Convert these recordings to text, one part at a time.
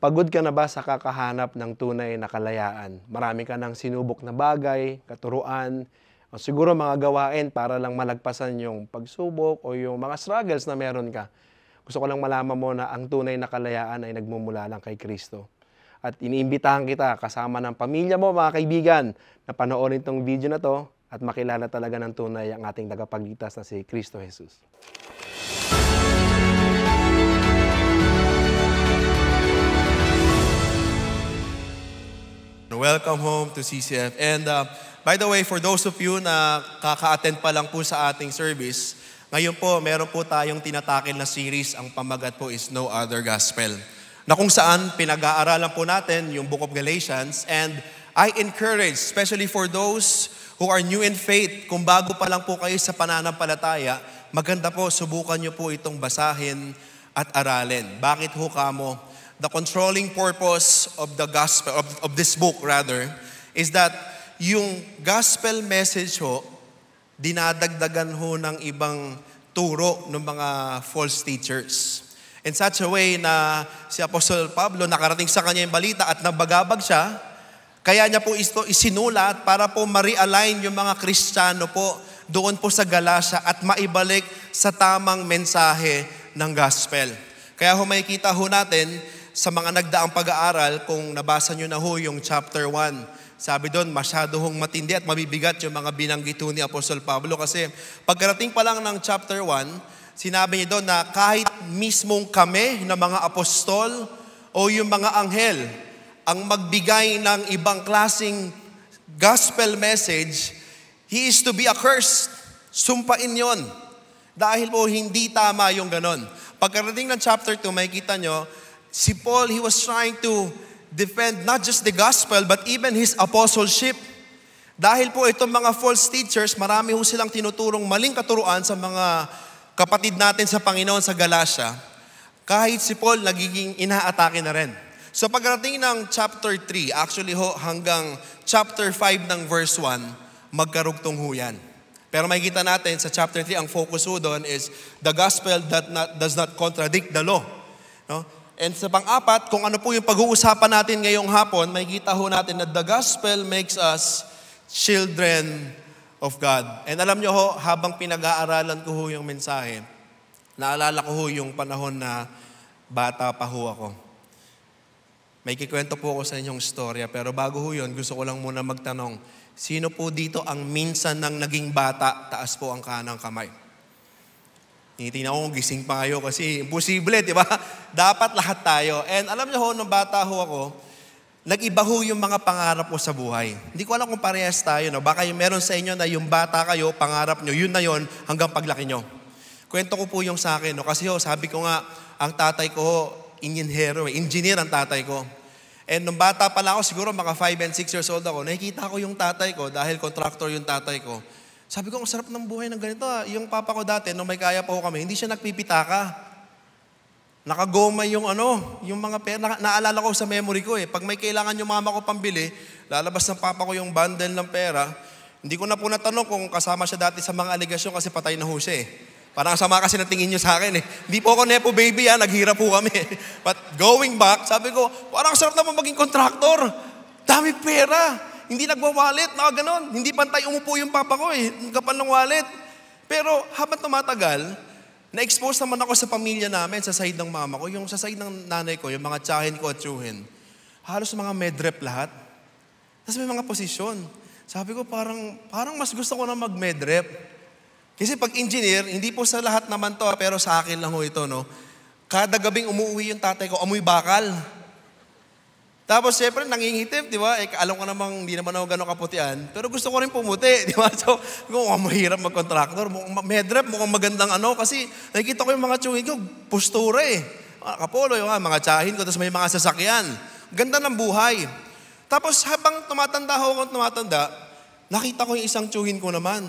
Pagod ka na ba sa kakahanap ng tunay na kalayaan? Marami ka ng sinubok na bagay, katuruan, o siguro mga gawain para lang malagpasan yung pagsubok o yung mga struggles na meron ka. Gusto ko lang malaman mo na ang tunay na kalayaan ay nagmumula lang kay Kristo. At iniimbitahan kita kasama ng pamilya mo, mga kaibigan, na panoorin tong video na to at makilala talaga ng tunay ang ating tagapagligtas na si Kristo Jesus. Welcome home to CCF. And by the way, for those of you na kaka-attend pa lang po sa ating service, ngayon po, meron po tayong tinatakil na series. Ang pamagat po is No Other Gospel, na kung saan pinag-aaralan po natin yung Book of Galatians. And I encourage, especially for those who are new in faith, kung bago pa lang po kayo sa pananampalataya, maganda po, subukan nyo po itong basahin at aralin. Bakit ho kamo? The controlling purpose of the gospel, of this book rather, is that yung gospel message ho, dinadagdagan ho ng ibang turo ng mga false teachers. In such a way na si Apostol Pablo, nakarating sa kanya yung balita at nabagabag siya, kaya niya po ito isinulat para po ma-realign yung mga Kristiyano po doon po sa Galacia at maibalik sa tamang mensahe ng gospel. Kaya ho makikita ho natin sa mga nagdaang pag-aaral, kung nabasa nyo na ho yung chapter 1, sabi doon, masyado hong matindi at mabibigat yung mga binanggit ni Apostol Pablo. Kasi pagkarating pa lang ng chapter 1, sinabi niya doon na kahit mismong kami na mga apostol o yung mga anghel ang magbigay ng ibang klaseng gospel message, he is to be accursed. Sumpain yon. Dahil po hindi tama yung ganon. Pagkarating ng chapter 2, makikita nyo, si Paul, he was trying to defend not just the gospel, but even his apostleship. Dahil po itong mga false teachers, marami ho silang tinuturong maling katuruan sa mga kapatid natin sa Panginoon sa Galacia. Kahit si Paul, nagiging inaatake na rin. So pagdating ng chapter 3, actually ho, hanggang chapter 5 ng verse 1, magkarugtong ho yan. Pero makikita natin sa chapter 3, ang focus ho doon is the gospel that does not contradict the law. No? And sa pang-apat, kung ano po yung pag-uusapan natin ngayong hapon, makikita ho natin na the gospel makes us children of God. And alam nyo ho, habang pinag-aaralan ko ho yung mensahe, naalala ko ho yung panahon na bata pa ho ako. May kikwento po ako sa inyong storya, pero bago ho yun, gusto ko lang muna magtanong, sino po dito ang minsan nang naging bata, taas po ang kanang kamay? Tinitingnan ko, gising pa kayo kasi imposible, di ba? Dapat lahat tayo. And alam niyo ho, nung bata ho ako, nag-iba ho yung mga pangarap ko sa buhay. Hindi ko alam kung parehas tayo. No? Baka yung meron sa inyo na yung bata kayo, pangarap nyo, yun na yun hanggang paglaki nyo. Kwento ko po yung sa akin. No? Kasi ho, sabi ko nga, ang tatay ko ho, engineer ang tatay ko. And nung bata pala ako, siguro mga 5 and 6 years old ako, nakikita ko yung tatay ko dahil contractor yung tatay ko. Sabi ko, ang sarap ng buhay ng ganito. Yung papa ko dati, nung may kaya pa ho kami, hindi siya nagpipitaka. Nakagoma yung yung mga pera. Naalala ko sa memory ko eh. Pag may kailangan yung mama ko pambili, lalabas ng papa ko yung bundle ng pera. Hindi ko na po natanong kung kasama siya dati sa mga aligasyon kasi patay na ho siya eh. Parang sama kasi na tingin nyo sa akin eh. Hindi po ako nepo baby naghirap po kami. But going back, sabi ko, parang sarap naman maging contractor. Dami pera. Hindi nagwa-wallet, ganon. Hindi pantay umupo yung papa ko eh. Ang kapal ng wallet. Pero habang tumatagal, na-expose naman ako sa pamilya namin, sa side ng mama ko. Yung sa side ng nanay ko, yung mga tsahin ko at tsuhin. Halos mga medrep lahat. Tapos may mga posisyon. Sabi ko, parang mas gusto ko na mag-medrep. Kasi pag engineer, hindi po sa lahat naman to, pero sa akin lang ho ito, no? Kada gabing umuwi yung tatay ko, amoy bakal. Tapos siyempre nangingitim, di ba? Alam ko namang hindi naman ako gano'ng kaputian, pero gusto ko rin pumuti, di ba? So, mahirap mag-contractor, medrep, mukhang magandang kasi nakikita ko yung mga tsuhin ko, postura eh. Kapolo, yung mga tsahin ko, tapos may mga sasakyan. Ganda ng buhay. Tapos habang tumatanda, nakita ko yung isang tsuhin ko naman.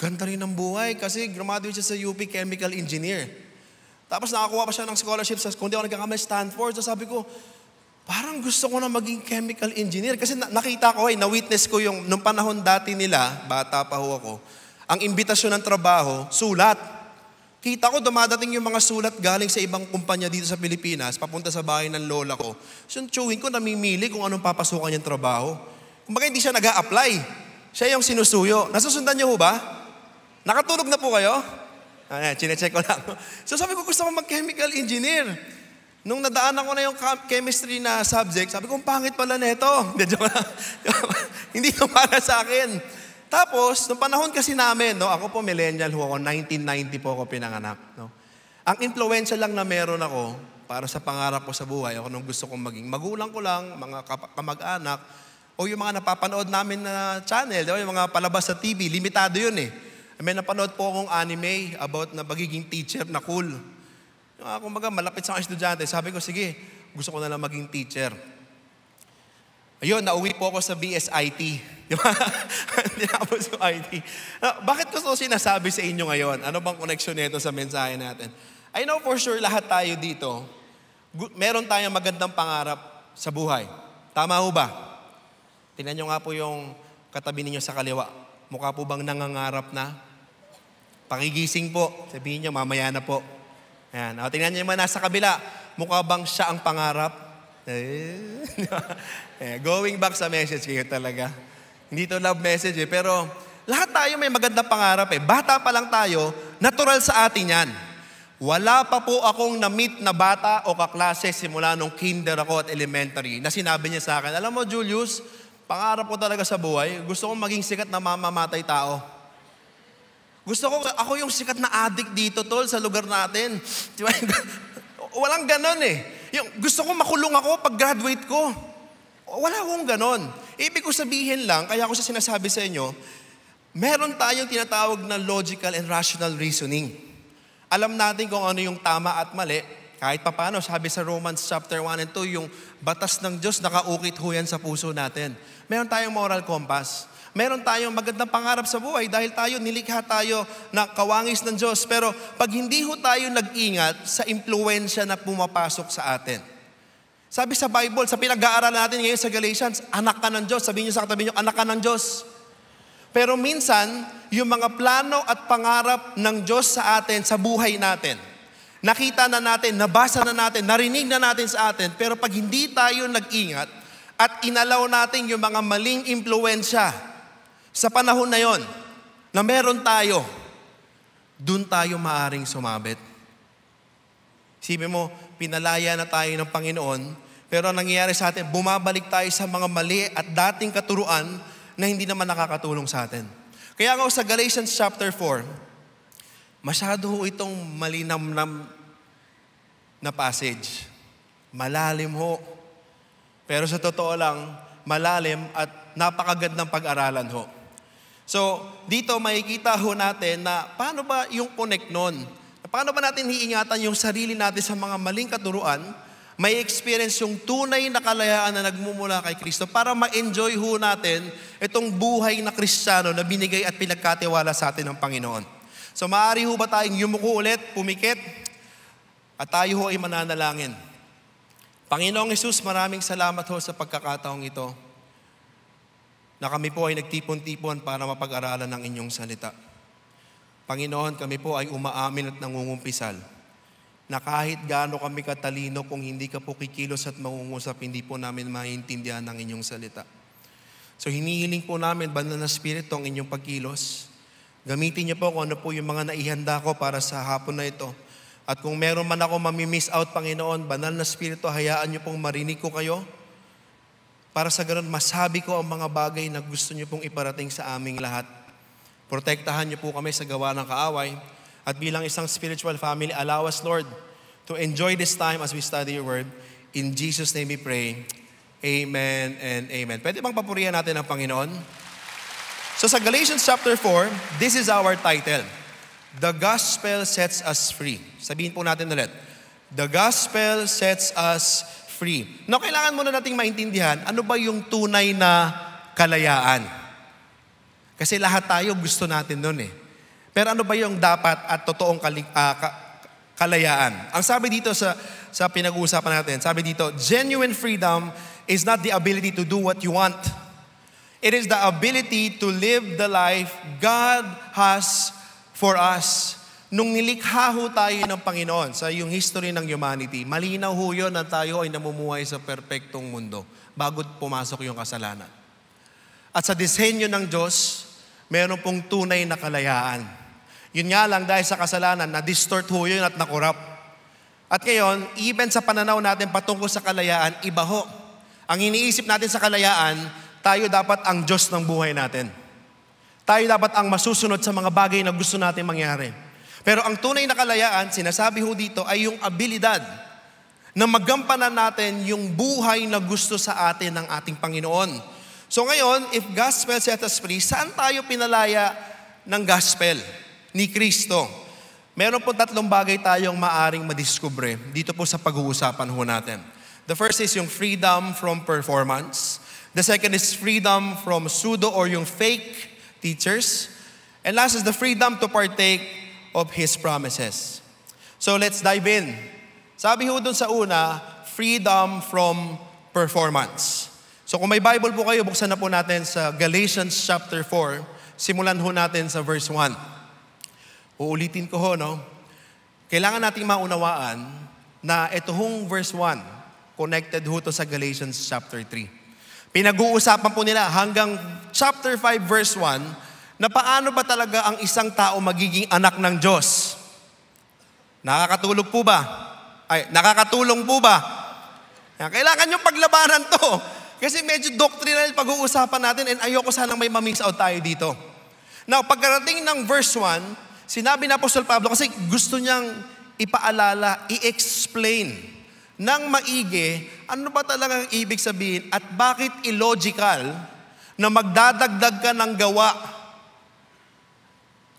Ganda rin ng buhay kasi graduate siya sa UP Chemical Engineer. Tapos nakakuha pa siya ng scholarship sa, kung di ako nagkakamay, Stanford. So sabi ko, parang gusto ko na maging chemical engineer. Kasi nakita ko, na-witness ko yung, nung panahon dati nila, bata pa ho ako, ang imbitasyon ng trabaho, sulat. Kita ko dumadating yung mga sulat galing sa ibang kumpanya dito sa Pilipinas, papunta sa bahay ng lola ko. So yung chewing ko, namimili kung anong papasukan niyang trabaho. Kumbaga hindi siya nag-a-apply. Siya yung sinusuyo. Nasusundan niyo ho ba? Nakatulog na po kayo? Chinecheck ko lang. So sabi ko, gusto ko mag-chemical engineer. Nung nadaanan ko na yung chemistry na subject, sabi ko, pangit pala neto. Hindi ito para sa akin. Tapos, nung panahon kasi namin, no, ako po millennial ho ako, 1990 po ako pinanganak. No? Ang influensya lang na meron ako para sa pangarap ko sa buhay, ako nung gusto kong maging magulang ko lang, mga kamag-anak, o yung mga napapanood namin na channel, yung mga palabas sa TV, limitado yun eh. May napanood po akong anime about na magiging teacher na cool. Kumbaga, malapit sa mga estudyante, sabi ko, sige, gusto ko na lang maging teacher. Ayun, nauwi po ako sa BSIT. Di ba? Hindi na ako sa IT. Bakit ko sinasabi sa inyo ngayon? Ano bang connection nito sa mensahe natin? I know for sure lahat tayo dito, meron tayong magandang pangarap sa buhay. Tama ho ba? Tingnan nyo nga po yung katabi ninyo sa kaliwa. Mukha po bang nangangarap na? Pakigising po. Sabihin nyo, mamaya na po. Ayan. O, tingnan nyo yung mga nasa kabila. Mukha bang siya ang pangarap? Going back sa message kayo talaga. Hindi to love message pero lahat tayo may magandang pangarap Bata pa lang tayo, natural sa atin yan. Wala pa po akong na-meet na bata o kaklase simula nung kinder ako at elementary na sinabi niya sa akin, alam mo Julius, pangarap ko talaga sa buhay, gusto kong maging sikat na mamamatay tao. Gusto ko, ako yung sikat na addict dito tol sa lugar natin. Diba? Walang ganon Yung gusto ko makulong ako pag graduate ko. Wala akong ganon. Ibig ko sabihin lang, kaya ako sa sinasabi sa inyo, meron tayong tinatawag na logical and rational reasoning. Alam natin kung ano yung tama at mali. Kahit papano, sabi sa Romans chapter 1 and 2, yung batas ng Diyos, nakaukit ho yan sa puso natin. Meron tayong moral compass. Meron tayong magandang pangarap sa buhay dahil nilikha tayo na kawangis ng Diyos. Pero pag hindi ho tayo nag-ingat sa impluensya na pumapasok sa atin. Sabi sa Bible, sa pinag-aaralan natin ngayon sa Galatians, anak ka ng Diyos. Sabihin niyo sa katabi niyo, anak ka ng Diyos. Pero minsan, yung mga plano at pangarap ng Diyos sa atin, sa buhay natin, nakita na natin, nabasa na natin, narinig na natin sa atin, pero pag hindi tayo nag-ingat at inalaw natin yung mga maling impluensya sa panahon na yon, na meron tayo, dun tayo maaring sumabit. Isipin mo, pinalaya na tayo ng Panginoon, pero ang nangyayari sa atin, bumabalik tayo sa mga mali at dating katuruan na hindi naman nakakatulong sa atin. Kaya nga sa Galatians chapter 4, masyado ho itong malinamnam na passage. Malalim ho. Pero sa totoo lang, malalim at napakagandang pag-aralan ho. So, dito makikita ho natin na paano ba yung connect nun? Paano ba natin hiingatan yung sarili natin sa mga maling katuruan, may experience yung tunay na kalayaan na nagmumula kay Kristo para ma-enjoy ho natin itong buhay na Kristiyano na binigay at pinagkatiwala sa atin ng Panginoon. So, maaari ho ba tayong yumuko ulit, pumikit, at tayo ho ay mananalangin. Panginoong Hesus, maraming salamat ho sa pagkakataong ito na kami po ay nagtipon-tipon para mapag-aralan ng inyong salita. Panginoon, kami po ay umaamin at nangungumpisal na kahit gaano kami katalino kung hindi ka po kikilos at mangungusap, hindi po namin maintindihan ang inyong salita. So hinihiling po namin, Banal na Espiritu, ang inyong pagkilos. Gamitin niyo po kung ano po yung mga naihanda ko para sa hapon na ito. At kung meron man ako mamimiss out, Panginoon, Banal na Espiritu, hayaan niyo pong marinig ko kayo. Para sa ganun, masabi ko ang mga bagay na gusto niyo pong iparating sa aming lahat. Protektahan niyo po kami sa gawa ng kaaway. At bilang isang spiritual family, allow us, Lord, to enjoy this time as we study your word. In Jesus' name we pray. Amen and amen. Pwede bang papurihan natin ang Panginoon? So sa Galatians chapter 4, this is our title. The Gospel Sets Us Free. Sabihin po natin ulit. The Gospel Sets Us Free. Now, kailangan muna nating maintindihan, ano ba yung tunay na kalayaan? Kasi lahat tayo gusto natin nun Pero ano ba yung dapat at totoong kalayaan? Ang sabi dito sa pinag-uusapan natin, sabi dito, genuine freedom is not the ability to do what you want. It is the ability to live the life God has for us. nung nilikha ho tayo ng Panginoon sa yung history ng humanity, malinaw ho yun na tayo ay namumuhay sa perpektong mundo bago pumasok yung kasalanan. At sa disenyo ng Diyos, meron pong tunay na kalayaan. Yun nga lang dahil sa kasalanan, na-distort ho yun at nakurap. At ngayon, even sa pananaw natin patungkol sa kalayaan, iba ho. Ang iniisip natin sa kalayaan, tayo dapat ang Diyos ng buhay natin. Tayo dapat ang masusunod sa mga bagay na gusto natin mangyari. Pero ang tunay na kalayaan, sinasabi ho dito, ay yung abilidad na magampanan natin yung buhay na gusto sa atin ng ating Panginoon. So ngayon, if gospel set us free, saan tayo pinalaya ng gospel ni Kristo? Meron po 3 bagay tayong maaring madiskubre dito po sa pag-uusapan ho natin. The first is yung freedom from performance. The second is freedom from pseudo or yung fake teachers. And last is the freedom to partake of His promises. So let's dive in. Sabi ho dun sa una, freedom from performance. So kung may Bible po kayo, buksan na po natin sa Galatians chapter 4. Simulan ho natin sa verse 1. Uulitin ko ho, no? Kailangan nating maunawaan na ito hong verse 1, connected ho to sa Galatians chapter 3. Pinag-uusapan po nila hanggang chapter 5 verse 1 na paano ba talaga ang isang tao magiging anak ng Diyos. Nakakatulong po ba? Kailangan yung paglabanan to. Kasi medyo doctrinal pag-uusapan natin and ayoko sanang may ma-mix out tayo dito. Now, pagkarating ng verse 1, sinabi na Apostol Pablo kasi gusto niyang ipaalala, i-explain ng maigi ano ba talagang ibig sabihin at bakit illogical na magdadagdag ka ng gawa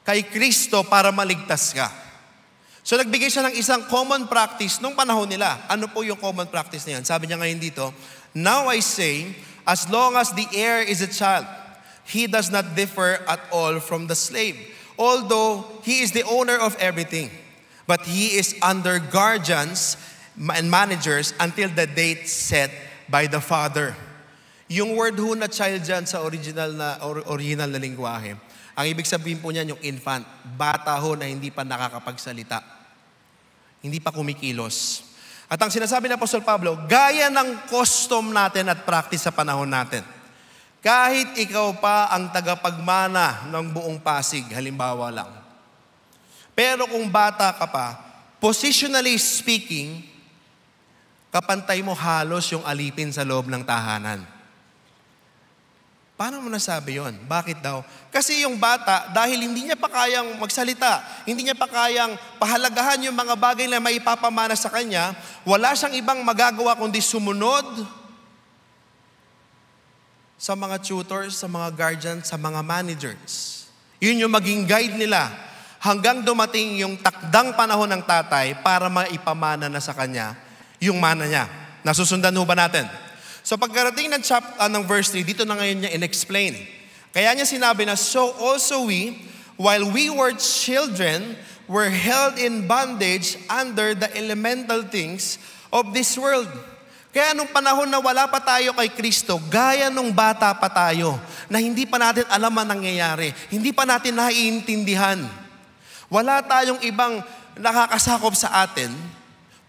kay Kristo para maligtas ka. So nagbigay siya ng isang common practice nung panahon nila. Ano po yung common practice na yan? Sabi niya ngayon dito, now I say, as long as the heir is a child, he does not differ at all from the slave, although he is the owner of everything. But he is under guardians and managers until the date set by the father. Yung word ho na child dyan sa original na lingwahe, ang ibig sabihin po niyan yung infant, bata ho na hindi pa nakakapagsalita, hindi pa kumikilos. At ang sinasabi ng Apostol Pablo, gaya ng custom natin at practice sa panahon natin. Kahit ikaw pa ang tagapagmana ng buong Pasig, halimbawa lang. Pero kung bata ka pa, positionally speaking, kapantay mo halos yung alipin sa loob ng tahanan. Paano mo nasabi yon? Bakit daw? Kasi yung bata, dahil hindi niya pa kayang magsalita, hindi niya pa kayang pahalagahan yung mga bagay na maipapamana sa kanya, wala siyang ibang magagawa kundi sumunod sa mga tutors, sa mga guardians, sa mga managers. Yun yung maging guide nila hanggang dumating yung takdang panahon ng tatay para maipamana na sa kanya yung mana niya. Nasusundan ho ba natin? So pagkarating ng verse 3, dito na ngayon niya in-explain. Kaya niya sinabi na, so also we, while we were children, were held in bondage under the elemental things of this world. Kaya nung panahon na wala pa tayo kay Kristo, gaya nung bata pa tayo, na hindi pa natin alam ang nangyayari, hindi pa natin naiintindihan. Wala tayong ibang nakakasakop sa atin,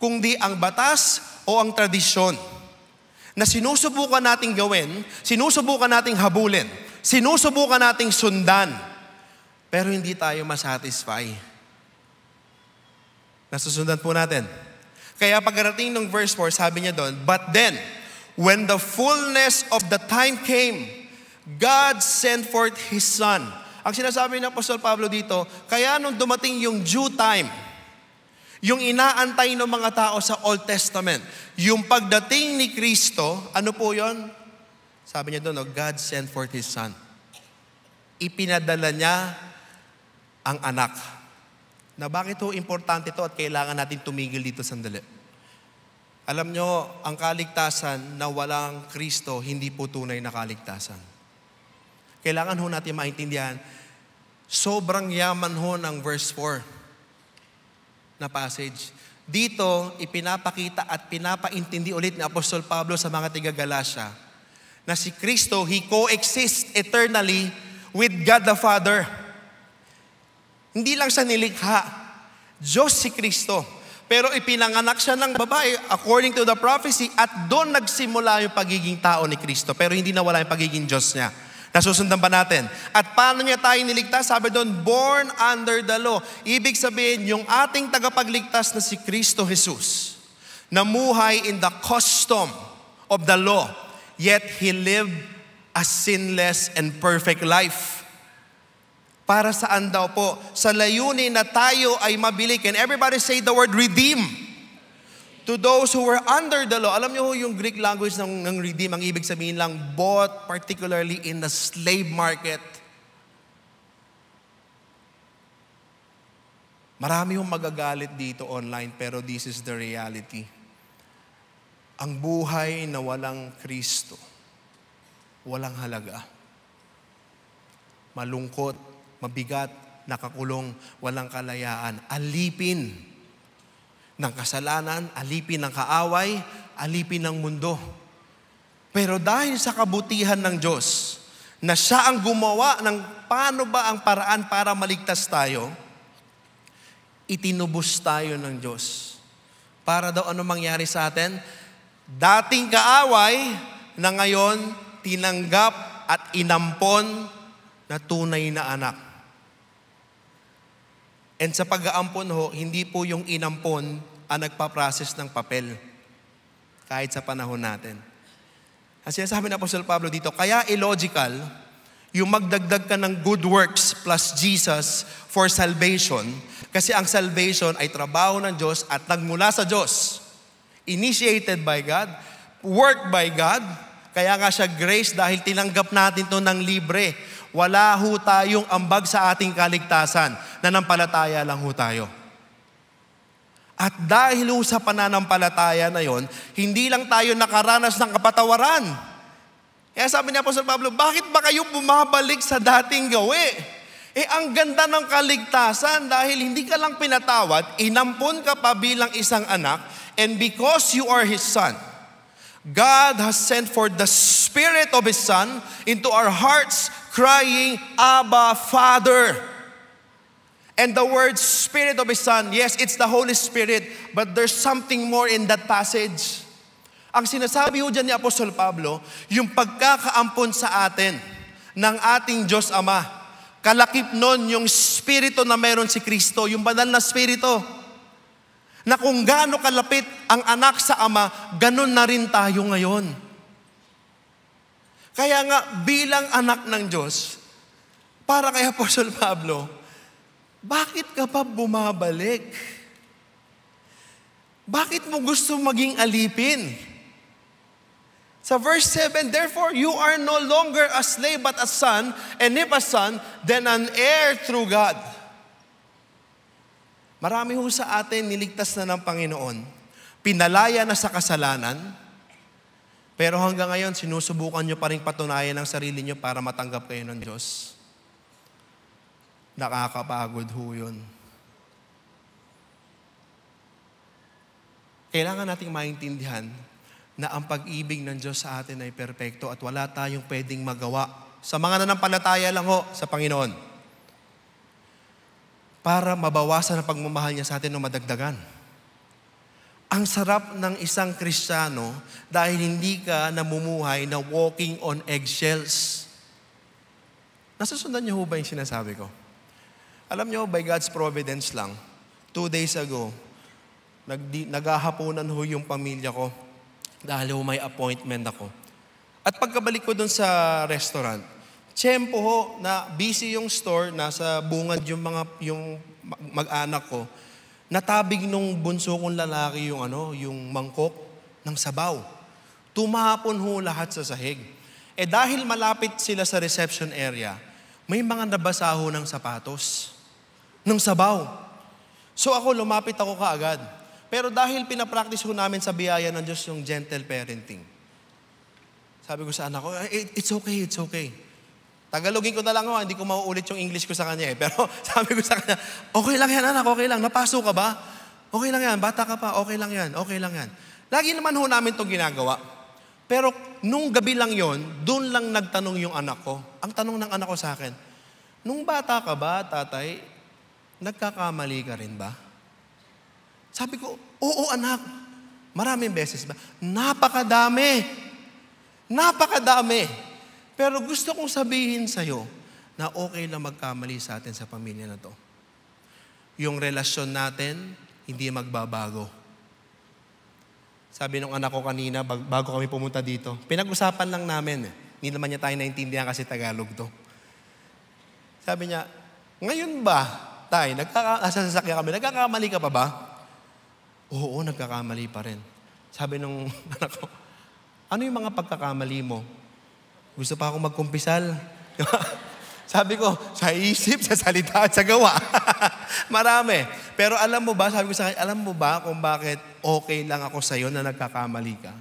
kundi ang batas o ang tradisyon na sinusubukan nating gawin, sinusubukan nating habulin, sinusubukan nating sundan, pero hindi tayo masatisfy. Nasusundan po natin. Kaya pagkarating ng verse 4, sabi niya doon, but then, when the fullness of the time came, God sent forth His Son. Ang sinasabi ng Apostol Pablo dito, kaya nung dumating yung due time, yung inaantay ng mga tao sa Old Testament, yung pagdating ni Kristo, ano po yon? Sabi niya doon, God sent forth His Son. Ipinadala niya ang anak. Na bakit ho importante ito at kailangan natin tumigil dito sandali? Alam nyo, ang kaligtasan na walang Kristo, hindi po tunay na kaligtasan. Kailangan ho natin maintindihan, sobrang yaman ho ng verse 4 na passage. Dito, ipinapakita at pinapaintindi ulit ni Apostol Pablo sa mga tiga-Galacia na si Kristo, He coexists eternally with God the Father. Hindi lang siya nilikha. Diyos si Kristo. Pero ipinanganak siya ng babae according to the prophecy at doon nagsimula yung pagiging tao ni Kristo. Pero hindi nawala yung pagiging Diyos niya. Nasusundan ba natin? At paano niya tayo niligtas? Sabi doon, born under the law. Ibig sabihin, yung ating tagapagligtas na si Kristo Jesus, namuhay in the custom of the law, yet He lived a sinless and perfect life. Para saan daw po? Sa layunin na tayo ay mabili. Can everybody say the word redeem? To those who were under the law. Alam niyo yung Greek language ng redeem, ang ibig sabihin lang, bought particularly in the slave market. Marami yung magagalit dito online, pero this is the reality. Ang buhay na walang Kristo, walang halaga. Malungkot, mabigat, nakakulong, walang kalayaan. Alipin ng kasalanan, alipin ng kaaway, alipin ng mundo. Pero dahil sa kabutihan ng Diyos, na siya ang gumawa ng paano ba ang paraan para maligtas tayo, itinubos tayo ng Diyos. Para daw ano mangyari sa atin? Dating kaaway na ngayon tinanggap at inampon na tunay na anak. And sa pag-aampon ho, hindi po yung inampon ang nagpa-process ng papel. Kahit sa panahon natin. Ang sinasabi ng Apostol Pablo dito, kaya illogical yung magdagdag ka ng good works plus Jesus for salvation. Kasi ang salvation ay trabaho ng Diyos at nagmula sa Diyos. Initiated by God, worked by God. Kaya nga siya grace dahil tinanggap natin to ng libre. Wala ho tayong ambag sa ating kaligtasan. Nanampalataya lang ho tayo. At dahil ho sa pananampalataya na yon, hindi lang tayo nakaranas ng kapatawaran. Kaya sabi ni Apostol Pablo, bakit ba kayo bumabalik sa dating gawi? Ang ganda ng kaligtasan dahil hindi ka lang pinatawad, inampon ka pa bilang isang anak, and because you are His son, God has sent forth the Spirit of His Son into our hearts, crying, Abba, Father. And the word Spirit of His Son, yes, it's the Holy Spirit, but there's something more in that passage. Ang sinasabi ho dyan ni Apostol Pablo, yung pagkakaampon sa atin ng ating Diyos Ama. Kalakip nun yung Spirito na meron si Kristo, yung banal na Spirito. Na kung gaano kalapit ang anak sa ama, ganun na rin tayo ngayon. Kaya nga, bilang anak ng Diyos, para kay Apostol Pablo, bakit ka pa bumabalik? Bakit mo gusto maging alipin? Sa verse 7, therefore, you are no longer a slave but a son, and if a son, then an heir through God. Marami ho sa atin niligtas na ng Panginoon. Pinalaya na sa kasalanan. Pero hanggang ngayon, sinusubukan nyo pa rin patunayan ang sarili nyo para matanggap kayo ng Diyos. Nakakapagod ho yun. Kailangan nating maintindihan na ang pag-ibig ng Diyos sa atin ay perpekto at wala tayong pwedeng magawa. Sa mga nanampalataya lang ho sa Panginoon. Para mabawasan ang pagmamahal niya sa atin o madagdagan. Ang sarap ng isang Kristiyano dahil hindi ka namumuhay na walking on eggshells. Nasusundan niyo ho ba yung sinasabi ko? Alam niyo, by God's providence lang, 2 days ago, naghahaponan ho yung pamilya ko dahil ho may appointment ako. At pagkabalik ko dun sa restaurant, tiyempo ho na busy yung store, nasa bungad yung mag-anak ko, natabig nung bunso kong lalaki yung mangkok ng sabaw. Tumapon ho lahat sa sahig. Dahil malapit sila sa reception area, may mga nabasa ho ng sapatos, ng sabaw. So lumapit ako kaagad. Pero dahil pinapractice ho namin sa biyaya ng Diyos yung gentle parenting, sabi ko sa anak ko, it's okay, it's okay. Tagalogin ko na lang hindi ko mauulit yung English ko sa kanya Pero sabi ko sa kanya, okay lang yan anak, okay lang. Napasok ka ba? Okay lang yan, bata ka pa, okay lang yan, okay lang yan. Lagi naman ho namin itong ginagawa. Pero nung gabi lang yon, doon lang nagtanong yung anak ko. Ang tanong ng anak ko sa akin, nung bata ka ba, tatay, nagkakamali ka rin ba? Sabi ko, oo anak. Maraming beses ba? Napakadami. Napakadami. Pero gusto kong sabihin sa'yo na okay lang magkamali sa atin sa pamilya na to. Yung relasyon natin, hindi magbabago. Sabi nung anak ko kanina, bago kami pumunta dito, pinag-usapan lang namin. Hindi naman niya tayo naintindihan kasi Tagalog to. Sabi niya, ngayon ba, tay, nasa sasakyan kami, nagkakamali ka pa ba? Oo, nagkakamali pa rin. Sabi nung anak ko, ano yung mga pagkakamali mo? Gusto pa akong magkumpisal. Sabi ko, sa isip, sa salita, at sa gawa. Marami. Pero alam mo ba, sabi ko sa kanya, alam mo ba kung bakit okay lang ako sa'yo na nagkakamali ka?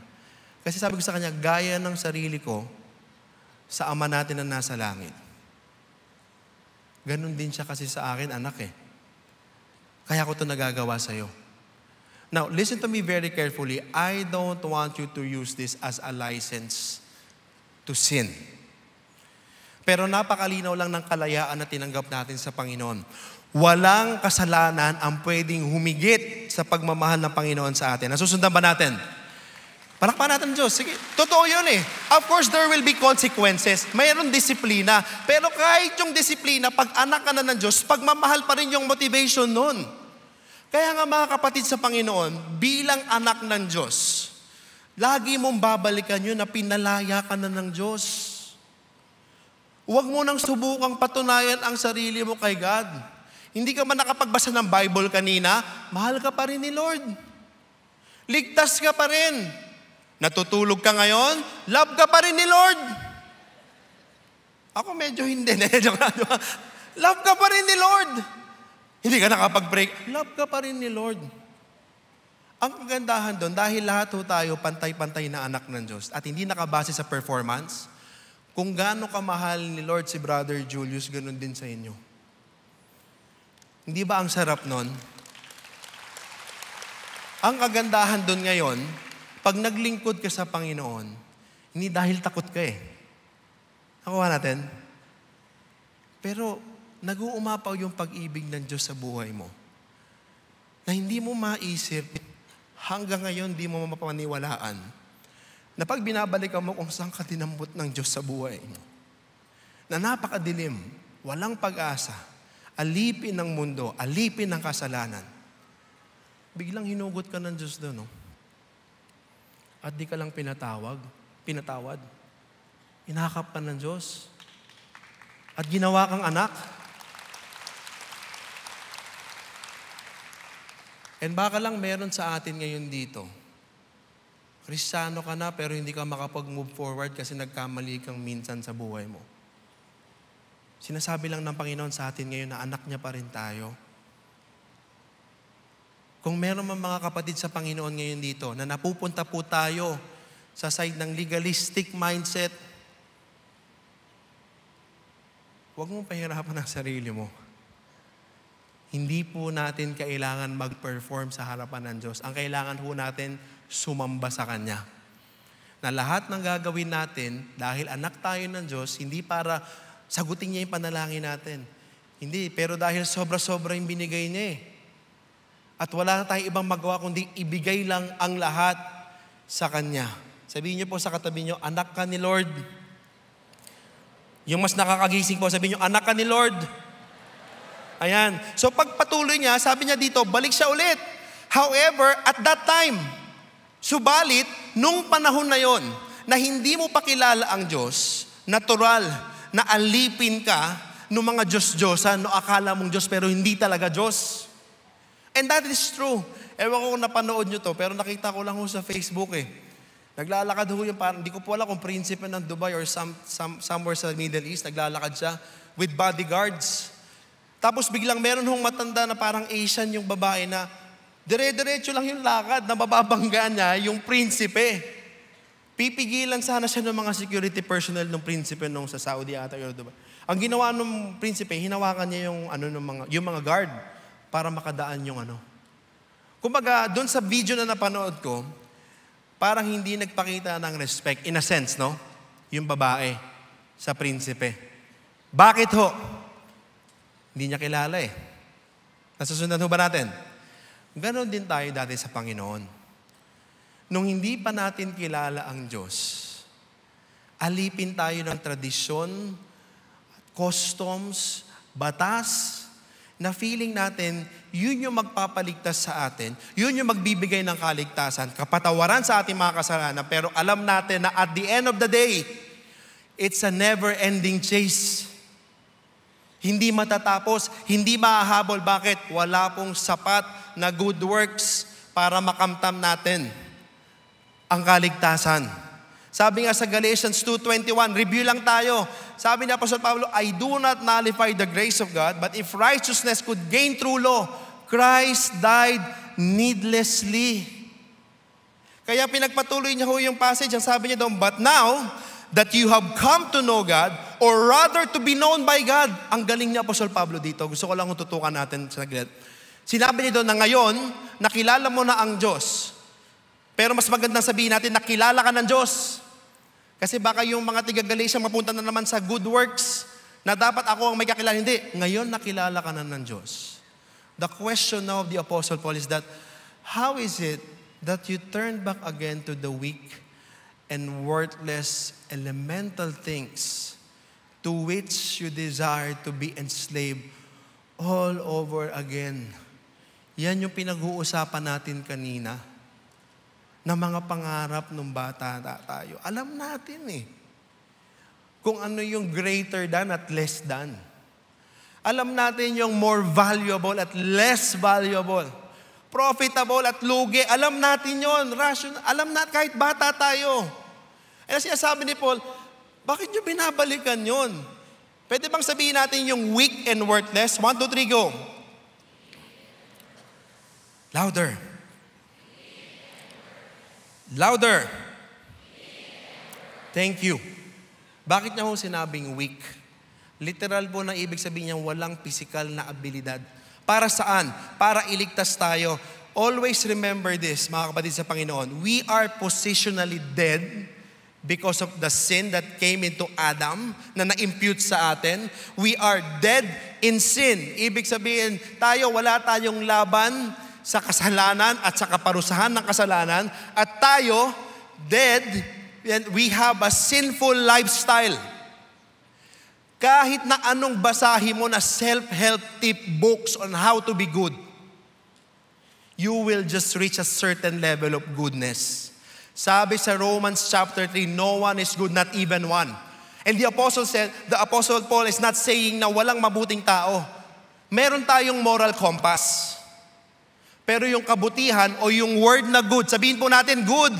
Kasi sabi ko sa kanya, gaya ng sarili ko sa Ama natin na nasa langit. Ganon din siya kasi sa akin, anak eh. Kaya ko ito nagagawa sa'yo. Now, listen to me very carefully. I don't want you to use this as a license to sin. Pero napakalinaw lang ng kalayaan na tinanggap natin sa Panginoon. Walang kasalanan ang pwedeng humigit sa pagmamahal ng Panginoon sa atin. Nasusundan ba natin? Palakpakan natin Diyos. Sige, totoo yun eh. Of course, there will be consequences. Mayroon disiplina. Pero kahit yung disiplina, pag anak ka na ng Diyos, pagmamahal pa rin yung motivation nun. Kaya nga mga kapatid sa Panginoon, bilang anak ng Diyos, lagi mong babalikan yun na pinalaya ka na ng Diyos. Huwag mo nang subukang patunayan ang sarili mo kay God. Hindi ka man nakapagbasa ng Bible kanina, mahal ka pa rin ni Lord. Ligtas ka pa rin. Natutulog ka ngayon, love ka pa rin ni Lord. Ako medyo hindi. Love ka pa rin ni Lord. Hindi ka nakapag-break, love ka pa rin ni Lord. Ang kagandahan doon, dahil lahat ho tayo pantay-pantay na anak ng Diyos at hindi nakabase sa performance, kung gaano kamahal ni Lord si Brother Julius, ganun din sa inyo. Hindi ba ang sarap nun? Ang kagandahan doon ngayon, pag naglingkod ka sa Panginoon, hindi dahil takot ka eh. Nakuha natin? Pero nag-uumapaw yung pag-ibig ng Diyos sa buhay mo. Na hindi mo maisip, hanggang ngayon di mo mapaniwalaan, na pag binabalikan mo kung saan ka tinambot ng Diyos sa buhay mo, na napakadilim, walang pag-asa, alipin ng mundo, alipin ng kasalanan, biglang hinugot ka ng Diyos doon, no? At di ka lang pinatawad, inakap ka ng Diyos, at ginawa kang anak. And baka lang meron sa atin ngayon dito, Kristiyano ka na pero hindi ka makapag-move forward kasi nagkamali kang minsan sa buhay mo. Sinasabi lang ng Panginoon sa atin ngayon na anak niya pa rin tayo. Kung meron man mga kapatid sa Panginoon ngayon dito na napupunta po tayo sa side ng legalistic mindset, huwag mong pahirapan ang sarili mo. Hindi po natin kailangan mag-perform sa harapan ng Diyos. Ang kailangan po natin, sumamba sa Kanya. Na lahat ng gagawin natin, dahil anak tayo ng Diyos, hindi para sagutin niya yung panalangin natin. Hindi, pero dahil sobra-sobra yung binigay niya eh. At wala na tayong ibang magawa kundi ibigay lang ang lahat sa Kanya. Sabihin niyo po sa katabi niyo, anak ka ni Lord. Yung mas nakakagising po, sabihin niyo, anak ka ni Lord. Ayan. So pagpatuloy niya, sabi niya dito, balik siya ulit. However, at that time, subalit, nung panahon na yon, na hindi mo pa kilala ang Diyos, natural na alipin ka ng mga Diyos-Diyosan, no akala mong Diyos pero hindi talaga Diyos. And that is true. Ewan ko kung napanood nyo to, pero nakita ko lang ho sa Facebook eh. Naglalakad ho yung parang, hindi ko po alam kung prinsipe ng Dubai or somewhere sa Middle East, naglalakad siya with bodyguards. Tapos biglang meron hong matanda na parang Asian yung babae na dire-diretso lang yung lakad na mababangga niya yung prinsipe. Pipigilan sana siya ng mga security personnel ng prinsipe nung sa Saudi ata or Dubai. Ang ginawa ng prinsipe, hinawakan niya yung mga guard para makadaan yung ano. Kumbaga, doon sa video na napanood ko, parang hindi nagpakita ng respect, in a sense, no? Yung babae sa prinsipe. Bakit ho? Hindi niya kilala eh. Nasusundan ho ba natin? Ganon din tayo dati sa Panginoon. Nung hindi pa natin kilala ang Diyos, alipin tayo ng tradisyon, customs, batas, na feeling natin, yun yung magpapaligtas sa atin, yun yung magbibigay ng kaligtasan, kapatawaran sa ating mga kasalanan, pero alam natin na at the end of the day, it's a never-ending chase. Hindi matatapos, hindi mahahabol. Bakit? Wala pong sapat na good works para makamtam natin ang kaligtasan. Sabi nga sa Galatians 2:21, review lang tayo. Sabi ni Apostol Pablo, I do not nullify the grace of God, but if righteousness could gain through law, Christ died needlessly. Kaya pinagpatuloy niya ho yung passage, ang sabi niya doon, but now that you have come to know God, or rather to be known by God. Ang galing niya, Apostol Pablo dito. Gusto ko lang tutukan natin sa saglit. Sinabi niya doon na ngayon, nakilala mo na ang Diyos. Pero mas magandang sabihin natin, nakilala ka ng Diyos. Kasi baka yung mga tiga-Galatia mapunta na naman sa good works na dapat ako ang may kakilala. Hindi, ngayon nakilala ka na ng Diyos. The question now of the Apostle Paul is that, how is it that you turn back again to the weak and worthless elemental things to which you desire to be enslaved all over again? Yan yung pinag-uusapan natin kanina. Na mga pangarap nung bata tayo. Alam natin kung ano yung greater than at less than. Alam natin yung more valuable at less valuable. Profitable at lugi. Alam natin yon. Rational. Alam natin kahit bata tayo. Kaya sinasabi ni Paul, bakit nyo binabalikan yon? Pwede bang sabihin natin yung weak and worthless? 1, 2, 3, go. Louder. Louder. Thank you. Bakit niya ho sinabing weak? Literal po na ibig sabihin niya walang physical na abilidad. Para saan? Para iligtas tayo. Always remember this, mga kapatid sa Panginoon. We are positionally dead because of the sin that came into Adam na na-impute sa atin. We are dead in sin. Ibig sabihin, wala tayong laban sa kasalanan at sa kaparusahan ng kasalanan, at tayo, dead, and we have a sinful lifestyle. Kahit na anong basahin mo na self-help tip books on how to be good, you will just reach a certain level of goodness. Sabi sa Romans chapter 3, no one is good, not even one. And the Apostle Paul is not saying na walang mabuting tao. Meron tayong moral compass. Pero yung kabutihan o yung word na good, sabihin po natin good.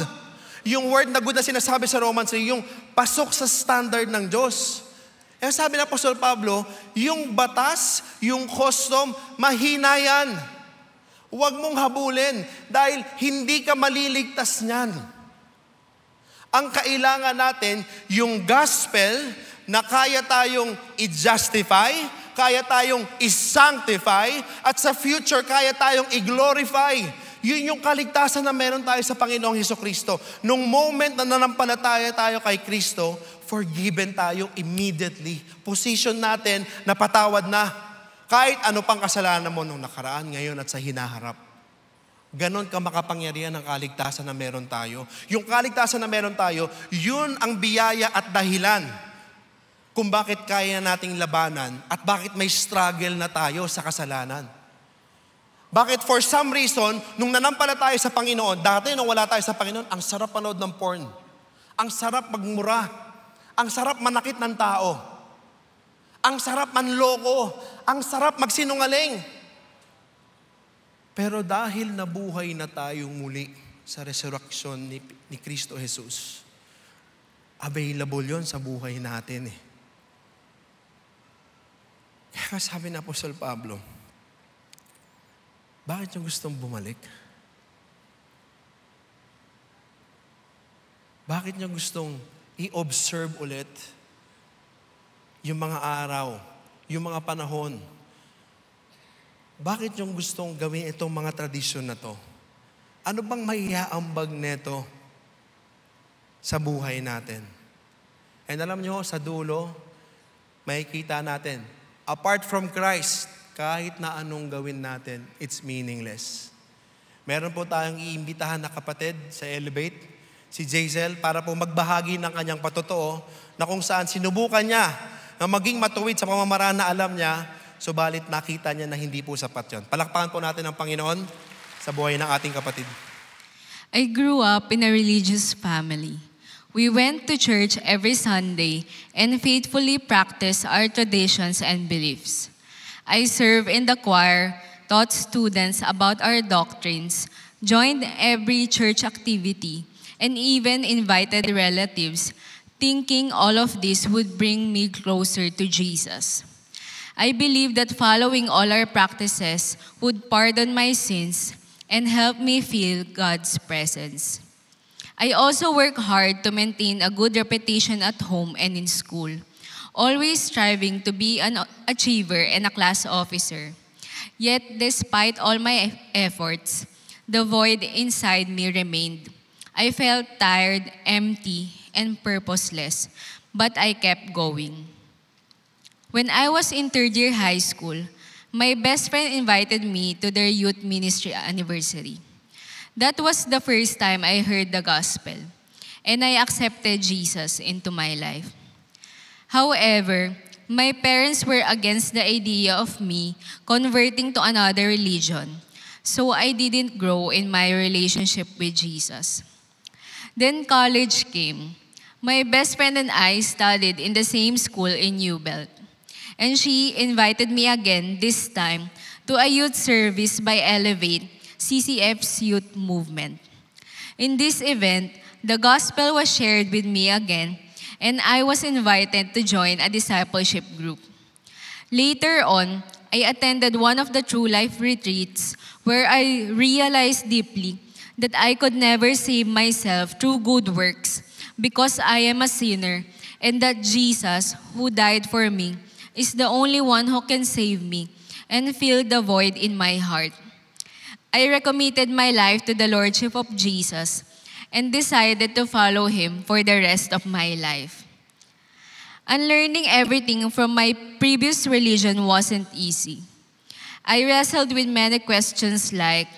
Yung word na good na sinasabi sa Romans 3, yung pasok sa standard ng Diyos. Eh sabi ng Apostol Pablo, yung batas, yung custom, mahina yan. Huwag mong habulin dahil hindi ka maliligtas niyan. Ang kailangan natin, yung gospel na kaya tayong i-justify, kaya tayong i-sanctify, at sa future, kaya tayong i-glorify. Yun yung kaligtasan na meron tayo sa Panginoong Hesukristo. Nung moment na nanampalataya tayo kay Kristo, forgiven tayo immediately. Position natin, napatawad na. Kahit ano pang kasalanan mo nung nakaraan, ngayon at sa hinaharap. Ganon ka makapangyarihan ng kaligtasan na meron tayo. Yung kaligtasan na meron tayo, yun ang biyaya at dahilan kung bakit kaya nating labanan at bakit may struggle na tayo sa kasalanan. Bakit for some reason, nung nanampalataya sa Panginoon, dati nung wala tayo sa Panginoon, ang sarap manood ng porn. Ang sarap magmura. Ang sarap manakit ng tao. Ang sarap manloko. Ang sarap magsinungaling. Pero dahil nabuhay na tayong muli sa resurrection ni Kristo Jesus, available yon sa buhay natin Kaya sabi na Apostol Pablo, bakit yung gustong bumalik? Bakit niyo gustong i-observe ulit yung mga araw, yung mga panahon? Bakit yung gustong gawin itong mga tradisyon na to? Ano bang maiaambag neto sa buhay natin? And alam niyo, sa dulo, makikita natin, apart from Christ, kahit na anong gawin natin, it's meaningless. meron po tayong iimbitahan na kapatid sa Elevate, si Jazel, para po magbahagi ng kanyang patotoo na kung saan sinubukan niya na maging matuwid sa pamamaraan na alam niya, subalit nakita niya na hindi po sapat yon. Palakpakan po natin ang Panginoon sa buhay ng ating kapatid. I grew up in a religious family. We went to church every Sunday and faithfully practiced our traditions and beliefs. I served in the choir, taught students about our doctrines, joined every church activity, and even invited relatives, thinking all of this would bring me closer to Jesus. I believe that following all our practices would pardon my sins and help me feel God's presence. I also work hard to maintain a good reputation at home and in school, always striving to be an achiever and a class officer. Yet, despite all my efforts, the void inside me remained. I felt tired, empty, and purposeless, but I kept going. When I was in third year high school, my best friend invited me to their youth ministry anniversary. That was the first time I heard the gospel, and I accepted Jesus into my life. However, my parents were against the idea of me converting to another religion, so I didn't grow in my relationship with Jesus. Then college came. My best friend and I studied in the same school in New Belt, and she invited me again, this time, to a youth service by Elevate, CCF's youth movement. In this event, the gospel was shared with me again, and I was invited to join a discipleship group. Later on, I attended one of the True Life retreats where I realized deeply that I could never save myself through good works because I am a sinner, and that Jesus, who died for me, is the only one who can save me and fill the void in my heart. I recommitted my life to the Lordship of Jesus and decided to follow Him for the rest of my life. Unlearning everything from my previous religion wasn't easy. I wrestled with many questions like,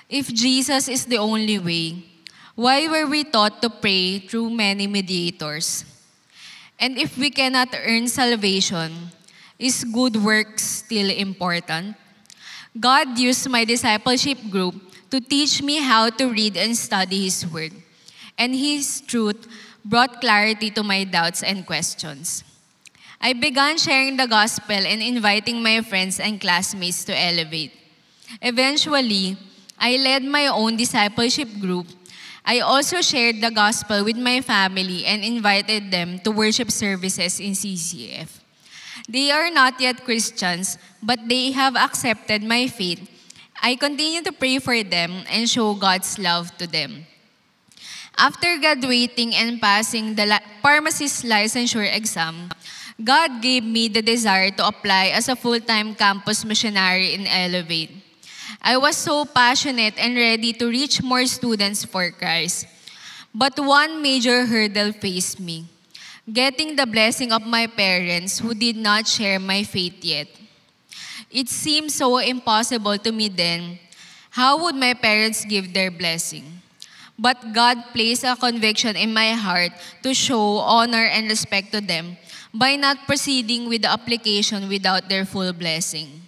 if Jesus is the only way, why were we taught to pray through many mediators? And if we cannot earn salvation, is good works still important? God used my discipleship group to teach me how to read and study His Word, and His truth brought clarity to my doubts and questions. I began sharing the gospel and inviting my friends and classmates to Elevate. Eventually, I led my own discipleship group. I also shared the gospel with my family and invited them to worship services in CCF. They are not yet Christians, but they have accepted my faith. I continue to pray for them and show God's love to them. After graduating and passing the pharmacist licensure exam, God gave me the desire to apply as a full-time campus missionary in Elevate. I was so passionate and ready to reach more students for Christ. But one major hurdle faced me: getting the blessing of my parents who did not share my faith yet. It seemed so impossible to me then. How would my parents give their blessing? But God placed a conviction in my heart to show honor and respect to them by not proceeding with the application without their full blessing.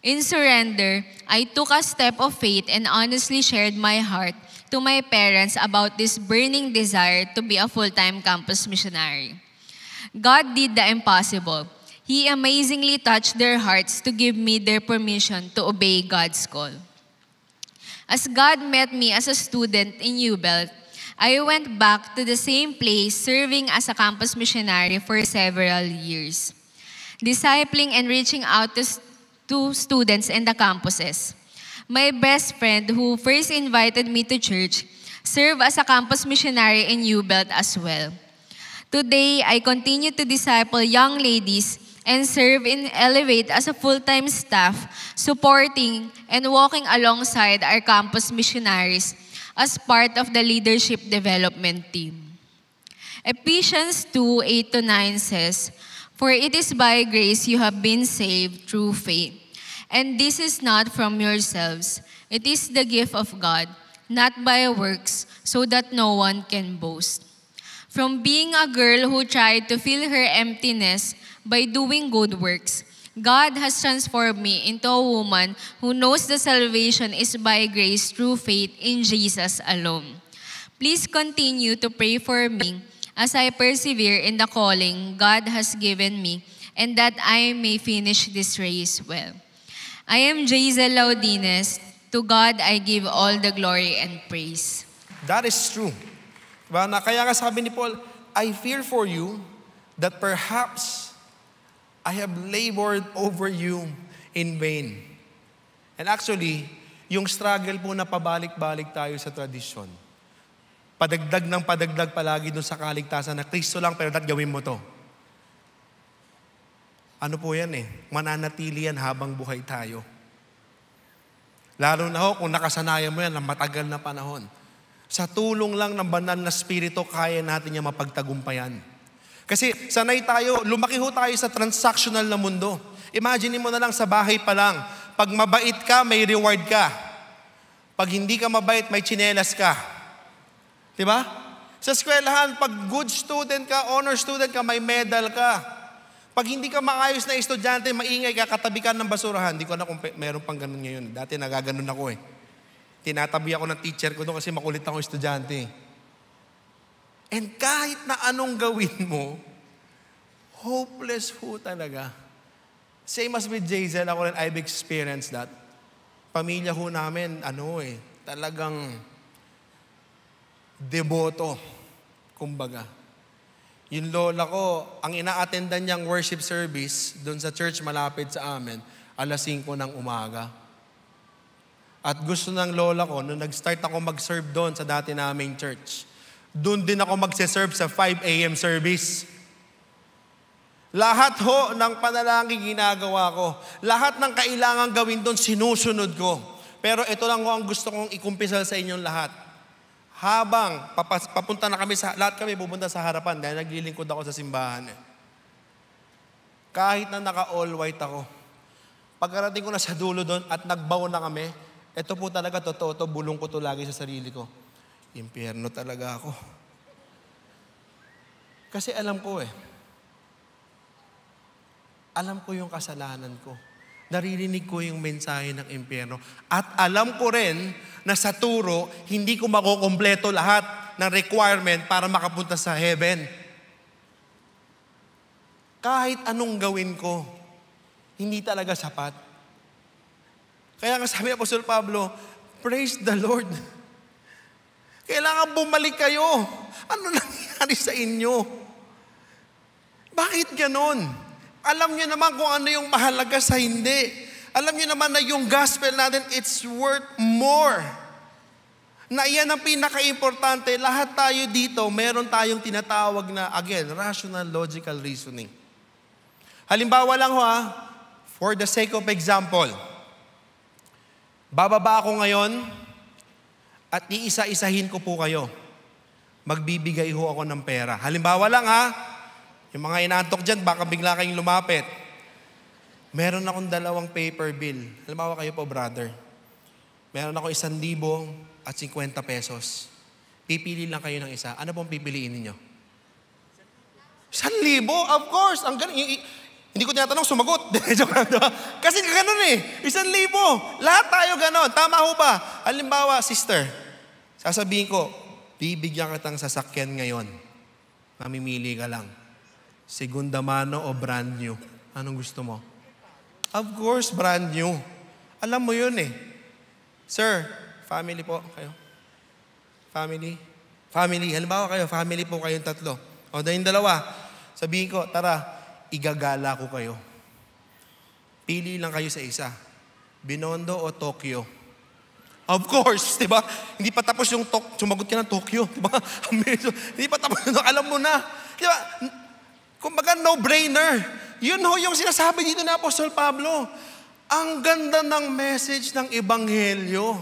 In surrender, I took a step of faith and honestly shared my heart to my parents about this burning desire to be a full-time campus missionary. God did the impossible. He amazingly touched their hearts to give me their permission to obey God's call. As God met me as a student in UBEL, I went back to the same place serving as a campus missionary for several years, discipling and reaching out to students in the campuses. My best friend who first invited me to church served as a campus missionary in UBEL as well. Today, I continue to disciple young ladies and serve in Elevate as a full-time staff, supporting and walking alongside our campus missionaries as part of the leadership development team. Ephesians 2:8-9 says, "For it is by grace you have been saved through faith, and this is not from yourselves. It is the gift of God, not by works, so that no one can boast. From being a girl who tried to fill her emptiness by doing good works, God has transformed me into a woman who knows the salvation is by grace through faith in Jesus alone. Please continue to pray for me as I persevere in the calling God has given me and that I may finish this race well. I am Jazel Laudines. To God I give all the glory and praise. That is true. Diba? Na kaya nga sabi ni Paul, I fear for you that perhaps I have labored over you in vain. And actually, yung struggle po na pabalik-balik tayo sa tradisyon. Padagdag ng padagdag palagi dun sa kaligtasan na Kristo lang pero gawin mo to. Ano po yan mananatili yan habang buhay tayo. Lalo na ho kung nakasanayan mo yan ng matagal na panahon. Sa tulong lang ng banal na spirito, kaya natin yan mapagtagumpayan. Kasi sanay tayo, lumaki ho tayo sa transactional na mundo. Imagine mo na lang sa bahay pa lang, pag mabait ka, may reward ka. Pag hindi ka mabait, may tsinelas ka. Diba? Sa eskwelahan, pag good student ka, honor student ka, may medal ka. Pag hindi ka maayos na estudyante, maingay ka, katabi ka ng basurahan. Hindi ko na kung meron pang ganun ngayon. Dati nagaganon ako Tinatabi ako ng teacher ko doon kasi makulit ako estudyante. And kahit na anong gawin mo, hopeless ho talaga. Same as with Jazel, ako rin, I've experienced that. Pamilya ho namin, talagang deboto, kumbaga. Yung lola ko, ang ina-attendan niyang worship service doon sa church malapit sa amin, 5:00 ng umaga. At gusto ng lola ko, nung nag-start ako mag-serve doon sa dati naming church, doon din ako magse-serve sa 5 a.m. service. Lahat ho ng panalangin ginagawa ko. Lahat ng kailangan gawin doon, sinusunod ko. Pero ito lang ho ang gusto kong ikumpisal sa inyong lahat. Habang papunta na kami, lahat kami pupunta sa harapan dahil naglilingkod ako sa simbahan. Kahit na naka-all white ako, pagkarating ko na sa dulo doon at nagbaw na kami, ito po talaga totoo to, bulong ko to lagi sa sarili ko. Impyerno talaga ako. Kasi alam ko alam ko yung kasalanan ko. Naririnig ko yung mensahe ng impyerno. At alam ko rin na sa turo, hindi ko makukumpleto lahat ng requirement para makapunta sa heaven. Kahit anong gawin ko, hindi talaga sapat. Kaya nga sabi ni Apostol Pablo, praise the Lord. Kailangan bumalik kayo. Ano nangyari sa inyo? Bakit ganon? Alam niyo naman kung ano yung mahalaga sa hindi. Alam niyo naman na yung gospel natin, it's worth more. Na iyan ang pinaka-importante. Lahat tayo dito, meron tayong tinatawag na, again, rational, logical reasoning. Halimbawa lang for the sake of example, bababa ako ngayon at iisa-isahin ko po kayo. Magbibigay ho ako ng pera. Halimbawa lang yung mga inaantok dyan, baka bigla kayong lumapit. Meron akong 2 paper bill. Halimbawa kayo po, brother. Meron ako 1,050 pesos. Pipili lang kayo ng isa. Ano pong pipiliin ninyo? 1,000? Of course! Ang galing. Hindi ko tinatanong, sumagot. Kasi gano'n 1,000. Lahat tayo gano'n. Tama ho ba? Halimbawa, sister, sasabihin ko, bibigyan kitang sasakyan ngayon. Mamimili ka lang. Segunda mano o brand new? Anong gusto mo? Of course, brand new. Alam mo yun Sir, family po kayo? Family? Family. Halimbawa kayo, family po kayong 3. O dahil 2, sabihin ko, tara, igagala ko kayo. Pili lang kayo sa isa. Binondo o Tokyo? Of course, di ba? Hindi pa tapos yung sumagot ka ng Tokyo. Di ba? Hindi pa tapos yung alam mo na. Di ba? Kumbaga, no-brainer. Yun yung sinasabi dito na Apostol Pablo. Ang ganda ng message ng Ebanghelyo.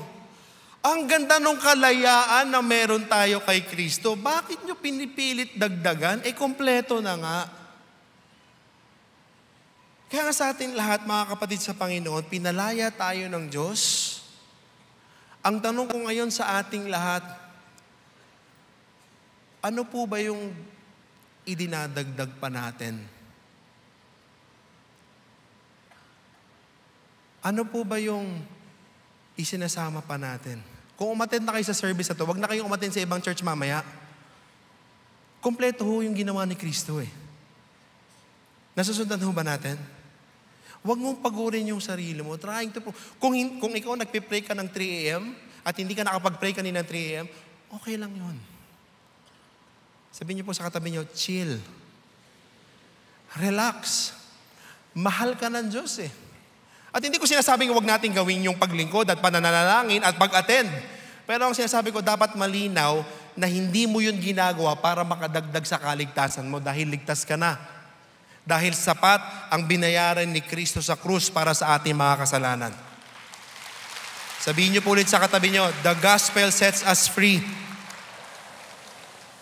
Ang ganda ng kalayaan na meron tayo kay Kristo. Bakit nyo pinipilit dagdagan? Kompleto na nga. Kaya nga sa atin lahat, mga kapatid sa Panginoon, pinalaya tayo ng Diyos Ang tanong ko ngayon sa ating lahat, ano po ba yung idinadagdag pa natin? Ano po ba yung isinasama pa natin? Kung umattend na kayo sa service na to, wag na kayong umattend sa ibang church mamaya. Kompleto ho yung ginawa ni Kristo eh. Nasusundan ho ba natin? Huwag mong pagurin yung sarili mo. Trying to kung ikaw nagpipray ka ng 3 a.m. at hindi ka nakapag-pray kanina ng 3 a.m., okay lang yun. Sabihin niyo po sa katabi niyo, chill. Relax. Mahal ka ng Diyos eh. At hindi ko sinasabing huwag natin gawin yung paglingkod at pananalangin at pag-attend. Pero ang sinasabi ko, dapat malinaw na hindi mo yun ginagawa para makadagdag sa kaligtasan mo dahil ligtas ka na. Dahil sapat ang binayaran ni Kristo sa krus para sa ating mga kasalanan. Sabihin niyo po ulit sa katabi niyo, the gospel sets us free.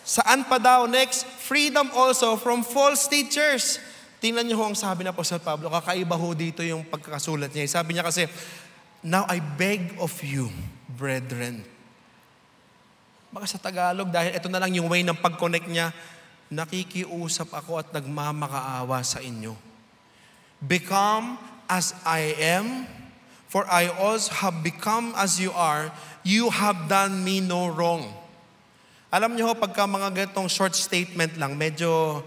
Saan pa daw next? Freedom also from false teachers. Tingnan niyo ho ang sabi na po sa Pablo, kakaiba ho dito yung pagkakasulat niya. Sabi niya kasi, now I beg of you, brethren. Baka sa Tagalog, dahil ito na lang yung way ng pag-connect niya, nakikiusap ako at nagmamakaawa sa inyo. Become as I am, for I also have become as you are. You have done me no wrong. Alam niyo ho, pagka mga ganitong short statement lang, medyo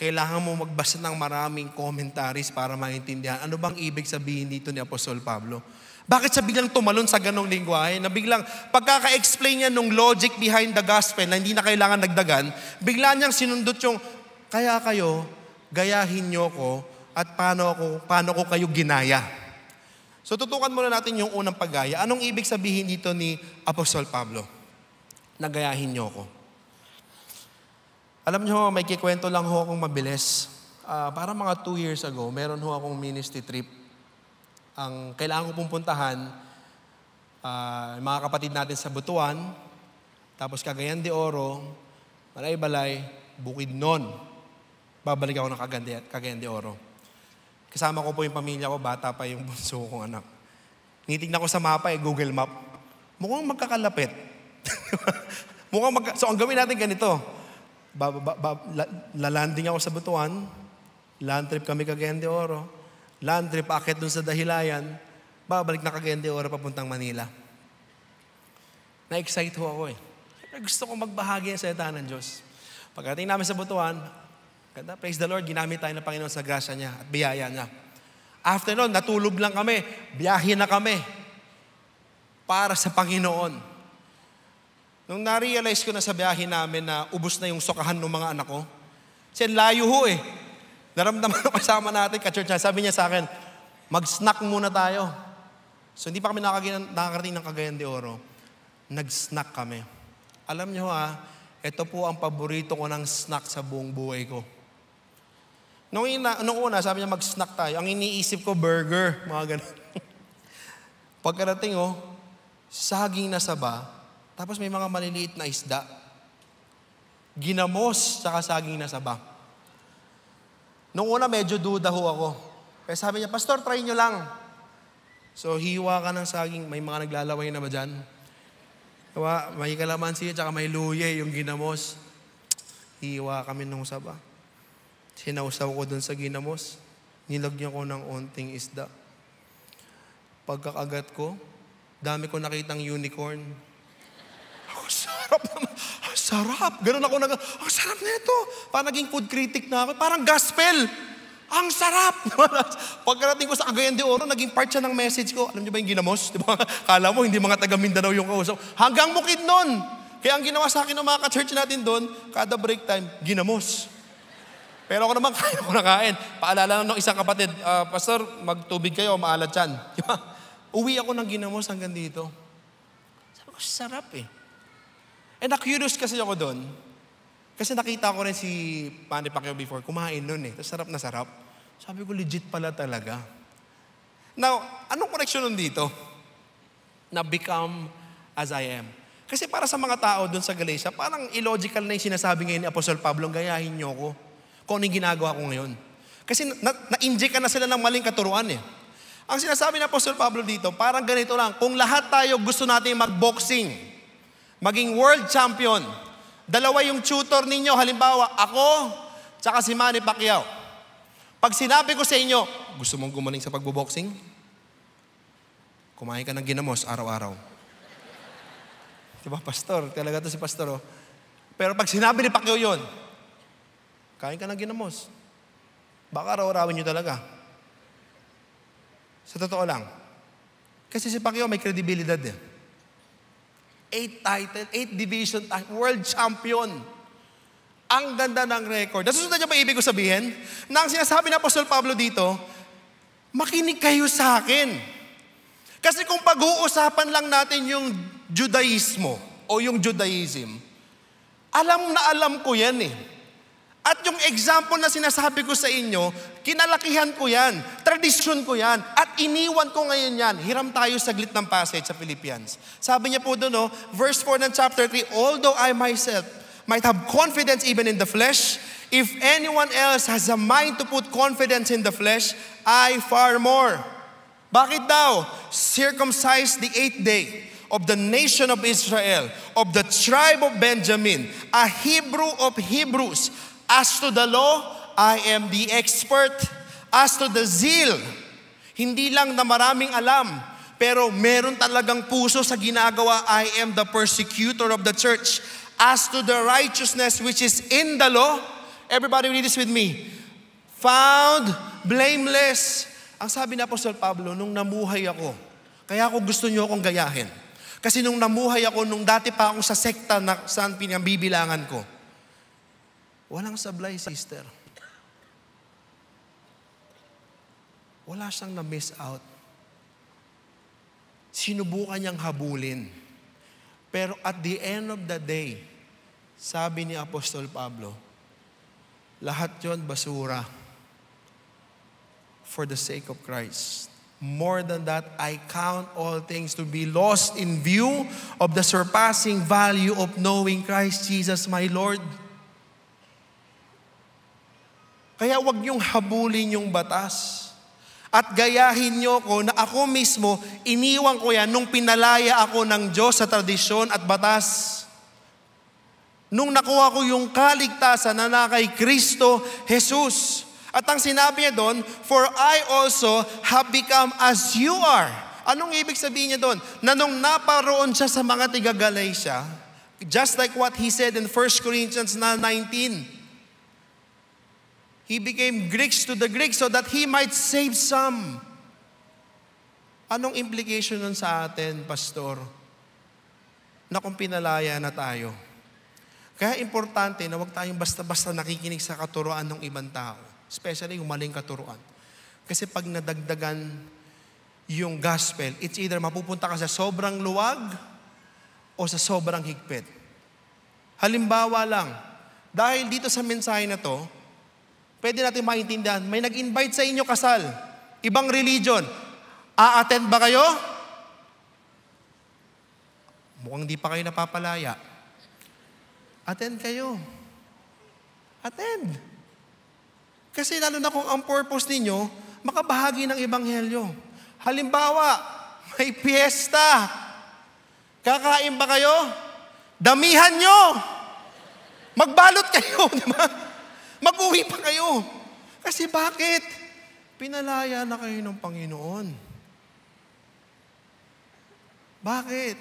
kailangan mo magbasa ng maraming commentaries para maintindihan. Ano bang ibig sabihin dito ni Apostol Pablo? Bakit siya biglang tumalon sa ganong lingwahe? Na biglang, pagkaka-explain niya nung logic behind the gospel na hindi na kailangan dagdagan, bigla niyang sinundot yung, kaya kayo, gayahin niyo ko at paano ko kayo ginaya. So tutukan muna natin yung unang paggaya. Anong ibig sabihin dito ni Apostol Pablo? Na gayahin niyo ko. Alam niyo, may kikwento lang ho akong mabilis. Para mga 2 years ago, meron ho akong ministry trip. Ang kailangan ko pupuntahan, mga kapatid natin sa Butuan, tapos Cagayan de Oro, Balay-Balay, Bukidnon. Babalik ako ng Cagayan de Oro. Kasama ko po yung pamilya ko, bata pa yung bunso kong anak. Nitignan ko sa mapa, Google Map. Mukhang magkakalapit. So ang gawin natin ganito, lalanding ako sa Butuan, land trip kami Cagayan de Oro, land trip akit dun sa Dahilayan, babalik na Cagayan de Oro papuntang Manila. Na-excite ho ako eh. Gusto ko magbahagi sa salita ng Diyos. Pagdating namin sa Butuan, praise the Lord, ginamit tayo ng Panginoon sa grasya niya at biyaya niya. After nun, natulog lang kami, biyahe na kami para sa Panginoon. Nung na-realize ko na sa biyahe namin na ubos na yung sokahan ng mga anak ko, kasi layo ho eh. Naramdaman ko kasama natin, ka-church na, sabi niya sa akin, mag-snack muna tayo. So hindi pa kami nakakarating ng Cagayan de Oro. Nag-snack kami. Alam niyo ito po ang paborito ko ng snack sa buong buhay ko. Nung una, sabi niya mag-snack tayo. Ang iniisip ko, burger, mga ganun. Pagkarating saging na saba, tapos may mga maliliit na isda. Ginamos, saka saging na saba. Nung una, medyo duda ho ako. Kaya sabi niya, Pastor, try nyo lang. So, hiwa ka ng saging. May mga naglalaway na ba dyan? May kalamansi at saka may luye, yung ginamos. Hiwa kami ng saba. Sinausaw ko dun sa ginamos. Nilagyan ko ng onting isda. Pagkakagat ko, dami ko nakitang unicorn. Sarap naman. Sarap. Ganun ako ang sarap na ito. Parang naging food critic na ako. Parang gospel. Ang sarap. Pagkarating ko sa Cagayan de Oro, naging part siya ng message ko. Alam niyo ba yung ginamos? Diba? Kala mo, hindi mga taga Mindanao yung kausap. Hanggang Bukidnon. Kaya ang ginawa sa akin ng mga ka-church natin doon, kada break time, ginamos. Pero ako naman, kaya ko nakain. Paalala ng isang kapatid, Pastor, magtubig kayo, maalat yan. Diba? Uwi ako ng ginamos hanggang dito. Sabi ko, sarap eh. Na-curious kasi ako doon. Kasi nakita ko rin si Manny Pacquiao before, kumain nun eh. Sarap na sarap. Sabi ko, legit pala talaga. Now, anong connection nun dito? Na become as I am. Kasi para sa mga tao doon sa Galatia, parang illogical na yung sinasabi ngayon ni Apostol Pablo, gayahin niyo ko kung ano yung ginagawa ko ngayon. Kasi na-inject ka na sila ng maling katuruan eh. Ang sinasabi ng Apostol Pablo dito, parang ganito lang, kung lahat tayo gusto natin mag-boxing, maging world champion, dalawa yung tutor ninyo, halimbawa, ako, tsaka si Manny Pacquiao. Pag sinabi ko sa inyo, gusto mong gumaling sa pagbo-boxing? Kumain ka ng ginamos araw-araw. Diba, pastor? Talaga to si pastor, oh. Pero pag sinabi ni Pacquiao yun, kain ka ng ginamos. Baka araw-arawin nyo talaga. Sa totoo lang. Kasi si Pacquiao may kredibilidad eh. 8 title, 8 division, world champion. Ang ganda ng record. Nasusunod niyo ba ibig ko sabihin? Na ang sinasabi ng Apostol Pablo dito, makinig kayo sa akin. Kasi kung pag-uusapan lang natin yung Judaismo o yung Judaism, alam na alam ko yan eh. At yung example na sinasabi ko sa inyo, kinalakihan ko yan, tradisyon ko yan, at iniwan ko ngayon yan. Hiram tayo saglit ng passage sa Philippians. Sabi niya po doon, verse 4 ng chapter 3, although I myself might have confidence even in the flesh, if anyone else has a mind to put confidence in the flesh, I far more. Bakit daw? Circumcised the 8th day of the nation of Israel, of the tribe of Benjamin, a Hebrew of Hebrews. As to the law, I am the expert. As to the zeal, hindi lang na maraming alam, pero meron talagang puso sa ginagawa. I am the persecutor of the church. As to the righteousness which is in the law, everybody read this with me, found blameless. Ang sabi ni Apostol Pablo, nung namuhay ako, kaya ako gusto niyo akong gayahin. Kasi nung namuhay ako, nung dati pa akong sa sekta na saan pinambibilangan ko, walang sablay, sister. Wala siyang na-miss out. Sinubukan niyang habulin. Pero at the end of the day, sabi ni Apostol Pablo, lahat yon basura for the sake of Christ. More than that, I count all things to be lost in view of the surpassing value of knowing Christ Jesus my Lord. Kaya wag niyong habulin yung batas. At gayahin niyo ko na ako mismo, iniwan ko yan nung pinalaya ako ng Diyos sa tradisyon at batas. Nung nakuha ko yung kaligtasan na kay Kristo Jesus. At ang sinabi niya doon, for I also have become as you are. Anong ibig sabihin niya doon? Na nung naparoon siya sa mga tiga-Galatia, just like what he said in 1 Corinthians 19, he became Greeks to the Greeks so that he might save some. Anong implication nun sa atin, Pastor? Na kung pinalaya na tayo. Kaya importante na huwag tayong basta-basta nakikinig sa katuruan ng ibang tao. Especially yung maling katuruan. Kasi pag nadagdagan yung gospel, it's either mapupunta ka sa sobrang luwag o sa sobrang higpit. Halimbawa lang, dahil dito sa mensahe na to, pwede natin maintindihan, may nag-invite sa inyo kasal, ibang religion, a-attend ba kayo? Mukhang di pa kayo napapalaya. Attend kayo. Attend. Kasi lalo na kung ang purpose ninyo, makabahagi ng ebanghelyo. Halimbawa, may piyesta. Kakain ba kayo? Damihan nyo. Magbalot kayo, di ba? Mag-uwi pa kayo. Kasi bakit? Pinalaya na kayo ng Panginoon. Bakit?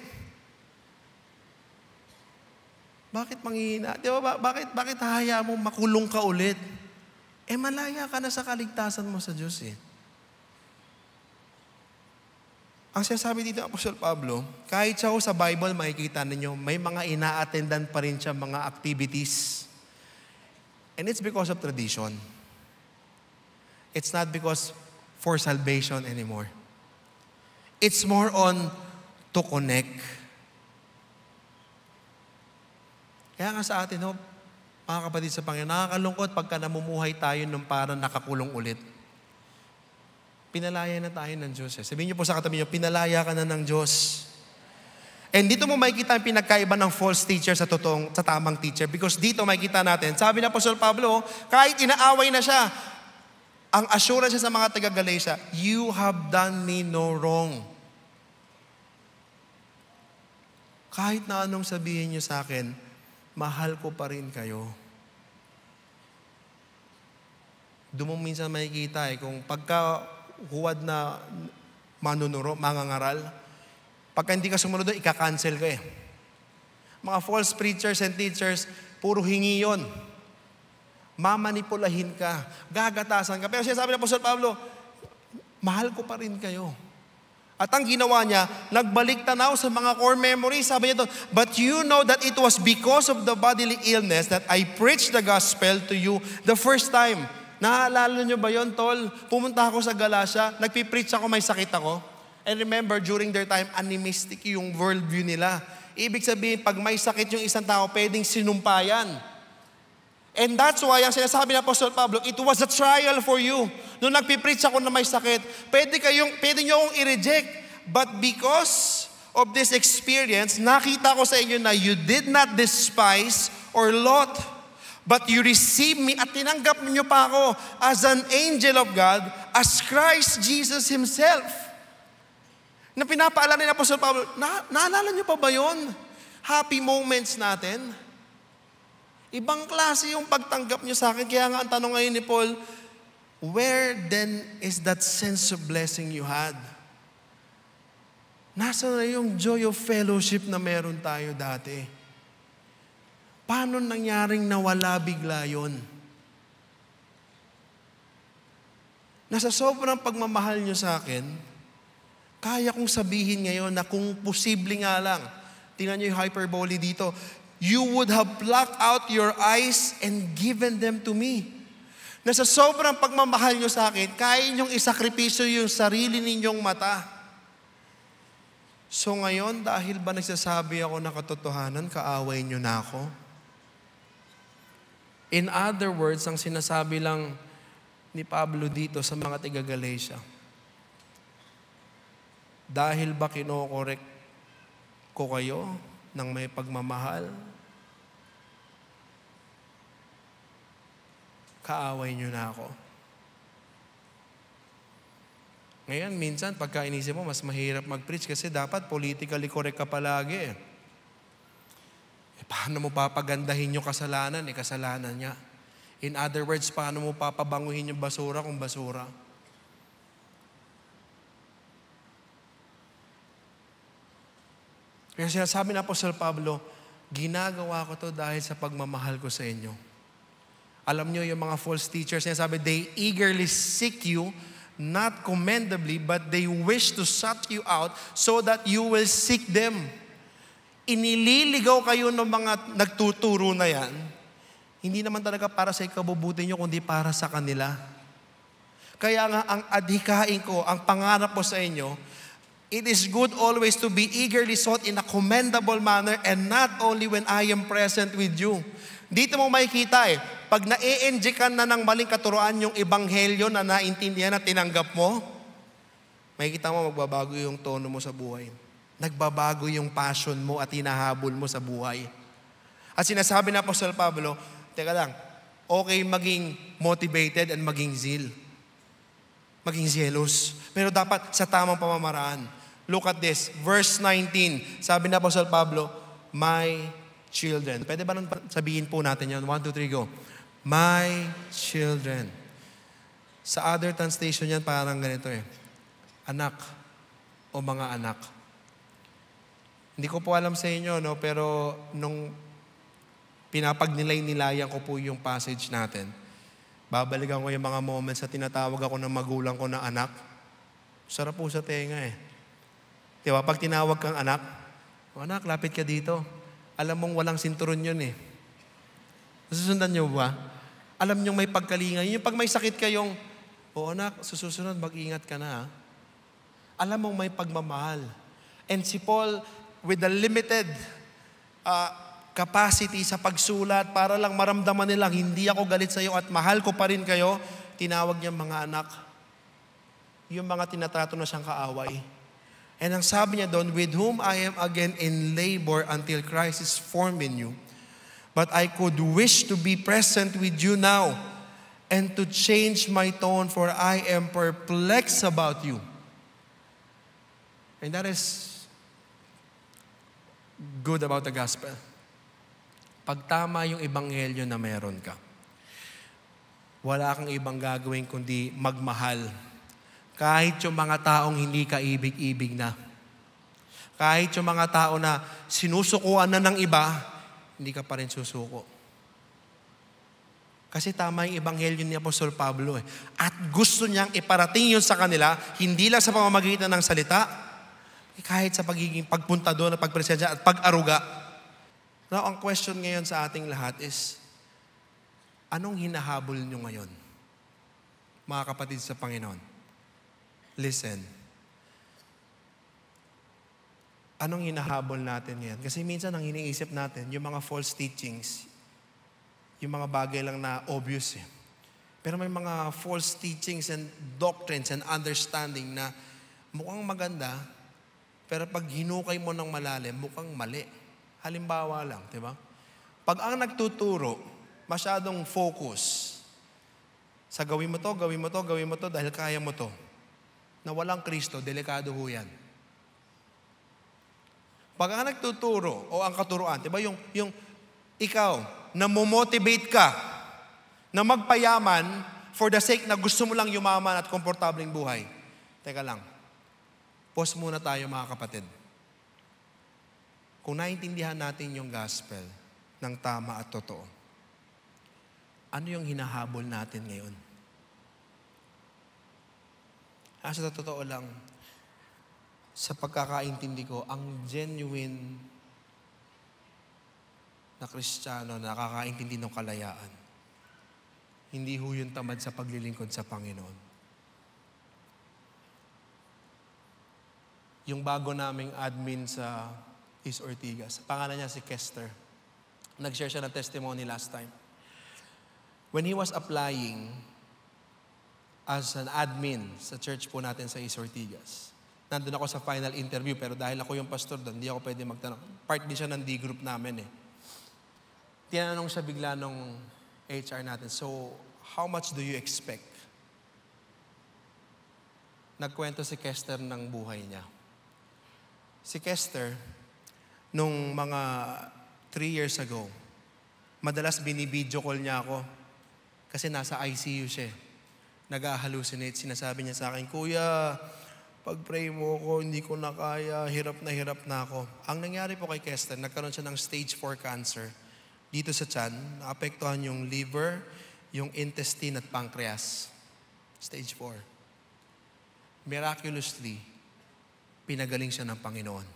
Bakit manghihina? Di ba, bakit hahaya mo makulong ka ulit? Malaya ka na sa kaligtasan mo sa Diyos eh. Ang sinasabi dito ng Apostol Pablo, kahit siya sa Bible, makikita ninyo, may mga ina-attendan pa rin siya mga activities. And it's because of tradition. It's not because for salvation anymore. It's more on to connect. Kaya nga sa atin, mga kapatid sa Panginoon, nakakalungkot pagka namumuhay tayo nung parang nakakulong ulit. Pinalaya na tayo ng Diyos. Sabihin niyo po sa katabi niyo, pinalaya ka na ng Diyos. And dito mo makikita ang pinagkaiba ng false teacher sa tamang teacher. Because dito makikita natin, sabi ng Apostol Pablo, kahit inaaway na siya, Ang assurance niya sa mga taga-Galatia, you have done me no wrong. Kahit na anong sabihin niyo sa akin, mahal ko pa rin kayo. Doon mo minsan makikita kung pagka huwad na manunuro, mangangaral, pagka hindi ka sumunod doon, ika-cancel ka eh. Mga false preachers and teachers, puro hingi yun. Mamanipulahin ka, gagatasan ka. Pero sinasabi ng Apostol Pablo, mahal ko pa rin kayo. At ang ginawa niya, nagbalik tanaw sa mga core memories. Sabi niya doon, but you know that it was because of the bodily illness that I preached the gospel to you the first time. Naalala niyo ba yon, tol? Pumunta ako sa Galatia, nagpipreach ako, may sakit ako. And remember, during their time, animistic yung worldview nila. Ibig sabihin, pag may sakit yung isang tao, pwedeng sinumpayan. And that's why, ang sinasabi ng Apostol Pablo, it was a trial for you. Nung nagpipreach ako na may sakit, pwede nyo akong i-reject. But because of this experience, nakita ko sa inyo na you did not despise or loathe, but you received me at tinanggap niyo pa ako as an angel of God, as Christ Jesus Himself. Na pinapaalala ni Apostol Pablo, naalala niyo pa ba yun? Happy moments natin. Ibang klase yung pagtanggap niyo sa akin. Kaya nga ang tanong ngayon ni Paul, where then is that sense of blessing you had? Nasaan na yung joy of fellowship na meron tayo dati? Paano nangyaring nawala bigla yun? Nasa sobrang pagmamahal niyo sa akin, kaya kong sabihin ngayon na kung posible nga lang, tingnan niyo yung hyperbole dito, you would have plucked out your eyes and given them to me. Na sa sobrang pagmamahal nyo sa akin, kaya ninyong isakripisyo yung sarili ninyong mata. So ngayon, dahil ba nagsasabi ako ng katotohanan, kaaway nyo na ako? In other words, ang sinasabi lang ni Pablo dito sa mga taga-Galatia, dahil ba kinokorek ko kayo ng may pagmamahal, kaaway nyo na ako. Ngayon, minsan, pagka inisip mo, mas mahirap mag-preach kasi dapat politically correct ka palagi. Paano mo papagandahin yung kasalanan? Kasalanan niya. In other words, paano mo papabanguhin yung basura kung basura? Kaya sinasabi ng Apostol Pablo, ginagawa ko to dahil sa pagmamahal ko sa inyo. Alam nyo yung mga false teachers, sinasabi, they eagerly seek you, not commendably, but they wish to shut you out so that you will seek them. Inililigaw kayo ng mga nagtuturo na yan, hindi naman talaga para sa ikabubuti nyo, kundi para sa kanila. Kaya nga, ang adhikain ko, ang pangarap ko sa inyo, it is good always to be eagerly sought in a commendable manner and not only when I am present with you. Dito mo makikita pag na-e-injectan na ng maling katuruan yung ebanghelyo na naintindihan at tinanggap mo, makikita mo magbabago yung tono mo sa buhay. Nagbabago yung passion mo at hinahabol mo sa buhay. At sinasabi na Apostol Pablo, teka lang, okay maging motivated and maging zeal. Maging zealous. Pero dapat sa tamang pamamaraan. Look at this, verse 19. Sabi na Apostol Pablo, my children. Pwede ba nang sabihin po natin yan? 1, 2, 3, go. My children. Sa other translation yan, parang ganito anak o mga anak. Hindi ko po alam sa inyo, no? Pero nung pinapagnilay-nilayan ko po yung passage natin, babalikan ko yung mga moments na tinatawag ako ng magulang ko na anak. Sarap po sa tenga Diba? Pag tinawag kang anak, anak, lapit ka dito. Alam mong walang sinturon yun Nasusundan niyo ba? Alam niyong may pagkalinga. Yung pag may sakit kayong, anak, susunod, mag-ingat ka na. Alam mong may pagmamahal. And si Paul, with the limited capacity sa pagsulat, para lang maramdaman nilang, hindi ako galit sa iyo at mahal ko pa rin kayo, tinawag niya mga anak. Yung mga tinatrato na siyang kaaway. And ang sabi niya doon, with whom I am again in labor until Christ is formed in you. But I could wish to be present with you now and to change my tone, for I am perplexed about you. And that is good about the gospel. Pag tama yung ebanghelyo na meron ka, wala kang ibang gagawin kundi magmahal. Kahit yung mga taong hindi ka ibig-ibig na. Kahit yung mga tao na sinusukuan na ng iba, hindi ka pa rin susuko. Kasi tama yung ebanghelyo ni Apostol Pablo eh. At gusto niyang iparating yun sa kanila, hindi lang sa pamamagitan ng salita, kahit sa pagiging pagpunta doon at pagpresensya at pag-aruga. Now, ang question ngayon sa ating lahat is, anong hinahabol nyo ngayon? Mga kapatid sa Panginoon. Listen. Anong hinahabol natin ngayon? Kasi minsan ang iniisip natin, yung mga false teachings, yung mga bagay lang na obvious eh. Pero may mga false teachings and doctrines and understanding na mukhang maganda, pero pag hinukay mo ng malalim, mukhang mali. Halimbawa lang, di ba? Pag ang nagtuturo, masyadong focus sa gawin mo to, gawin mo to, gawin mo to, dahil kaya mo to. Na walang Kristo, delikado ho yan. Pag ang nagtuturo o ang katuruan, di ba yung ikaw, na motivate ka na magpayaman for the sake na gusto mo lang yumaman at komportableng buhay. Teka lang. Pause muna tayo mga kapatid. Kung naintindihan natin yung gospel ng tama at totoo, ano yung hinahabol natin ngayon? Sa totoo lang, sa pagkakaintindi ko, ang genuine na Kristiyano na nakakaintindi ng kalayaan, hindi ho yun tamad sa paglilingkod sa Panginoon. Yung bago naming admin sa East Ortigas, pangalan niya si Kester. Nag-share siya ng testimony last time. When he was applying as an admin sa church po natin sa East Ortigas, nandun ako sa final interview, pero dahil ako yung pastor doon, hindi ako pwede magtanong. Part din siya ng D-group namin eh. Tinanong siya bigla nung HR natin, so, how much do you expect? Nagkwento si Kester ng buhay niya. Si Kester, nung mga 3 years ago, madalas binibideo call niya ako kasi nasa ICU siya. Nag-hallucinate. Sinasabi niya sa akin, Kuya, pag-pray mo ako, hindi ko na kaya, hirap na ako. Ang nangyari po kay Kester, nagkaroon siya ng stage 4 cancer. Dito sa tiyan, naapektuhan yung liver, yung intestine at pancreas. Stage 4. Miraculously, pinagaling siya ng Panginoon.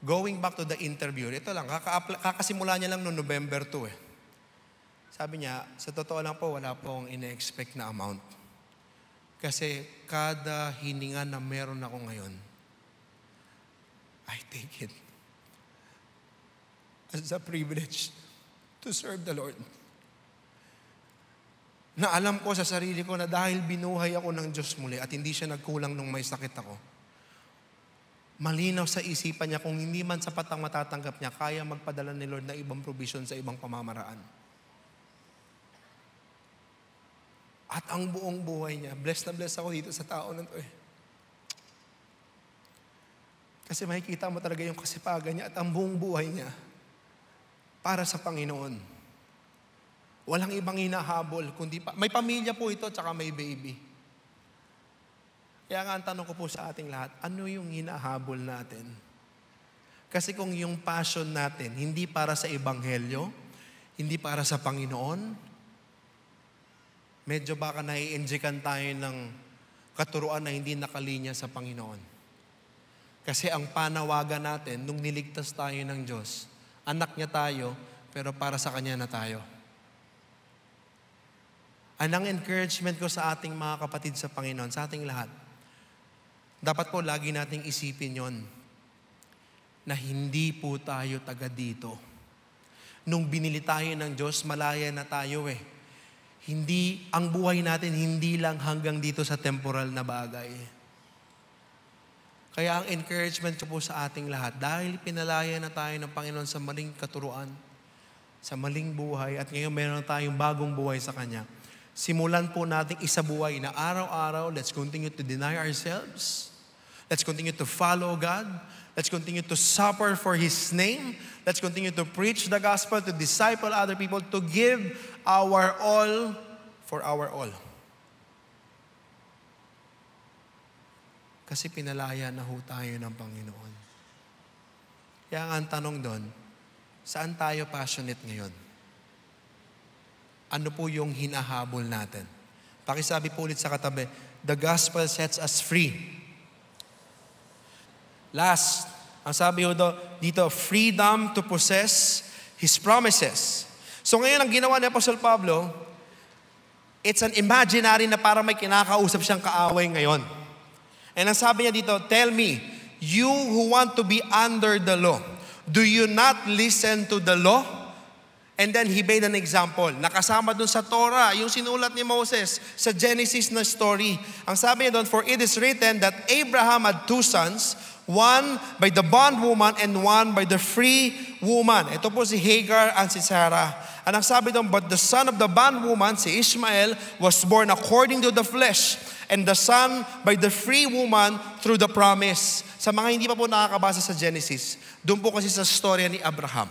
Going back to the interview, ito lang, kakasimula niya lang noong November 2 eh. Sabi niya, sa totoo lang po, wala pong ine-expect na amount. Kasi kada hininga na meron ako ngayon, I take it as a privilege to serve the Lord. Na alam ko sa sarili ko na dahil binuhay ako ng Diyos muli at hindi siya nagkulang nung may sakit ako, malinaw sa isipan niya kung hindi man sapat ang matatanggap niya, kaya magpadala ni Lord na ibang provision sa ibang pamamaraan. At ang buong buhay niya, blessed na blessed ako dito sa tao na ito eh. Kasi makikita mo talaga yung kasipagan niya at ang buong buhay niya para sa Panginoon. Walang ibang hinahabol, kundi may pamilya po ito, tsaka may baby. Kaya nga ang tanong ko po sa ating lahat, ano yung hinahabol natin? Kasi kung yung passion natin, hindi para sa Ebanghelyo, hindi para sa Panginoon, medyo baka nai-injekan tayo ng katuruan na hindi nakalinya sa Panginoon. Kasi ang panawagan natin, nung niligtas tayo ng Diyos, anak niya tayo, pero para sa Kanya na tayo. Ang encouragement ko sa ating mga kapatid sa Panginoon, sa ating lahat, dapat po lagi nating isipin yon na hindi po tayo taga dito. Nung binili tayo ng Diyos, malaya na tayo eh. Hindi, ang buhay natin hindi lang hanggang dito sa temporal na bagay. Kaya ang encouragement ko po sa ating lahat, dahil pinalaya na tayo ng Panginoon sa maling katuruan, sa maling buhay at ngayon meron tayong bagong buhay sa Kanya. Simulan po natin isabuhay na araw-araw, let's continue to deny ourselves. Let's continue to follow God. Let's continue to suffer for His name. Let's continue to preach the gospel, to disciple other people, to give our all for our all. Kasi pinalaya na ho tayo ng Panginoon. Kaya ang tanong doon, saan tayo passionate ngayon? Ano po yung hinahabol natin? Pakisabi po ulit sa katabi, the gospel sets us free. Last, ang sabi ho dito, freedom to possess His promises. So ngayon ang ginawa ni Apostle Pablo, it's an imaginary na parang may kinakausap siyang kaaway ngayon. And ang sabi niya dito, tell me, you who want to be under the law, do you not listen to the law? And then he made an example. Nakasama dun sa Torah, yung sinulat ni Moses sa Genesis na story. Ang sabi niya doon, for it is written that Abraham had two sons, one by the bondwoman and one by the free woman. Ito po si Hagar and si Sarah. Ang sabi doon, but the son of the bondwoman, si Ishmael, was born according to the flesh, and the son by the free woman through the promise. Sa mga hindi pa po nakakabasa sa Genesis, doon po kasi sa storya ni Abraham.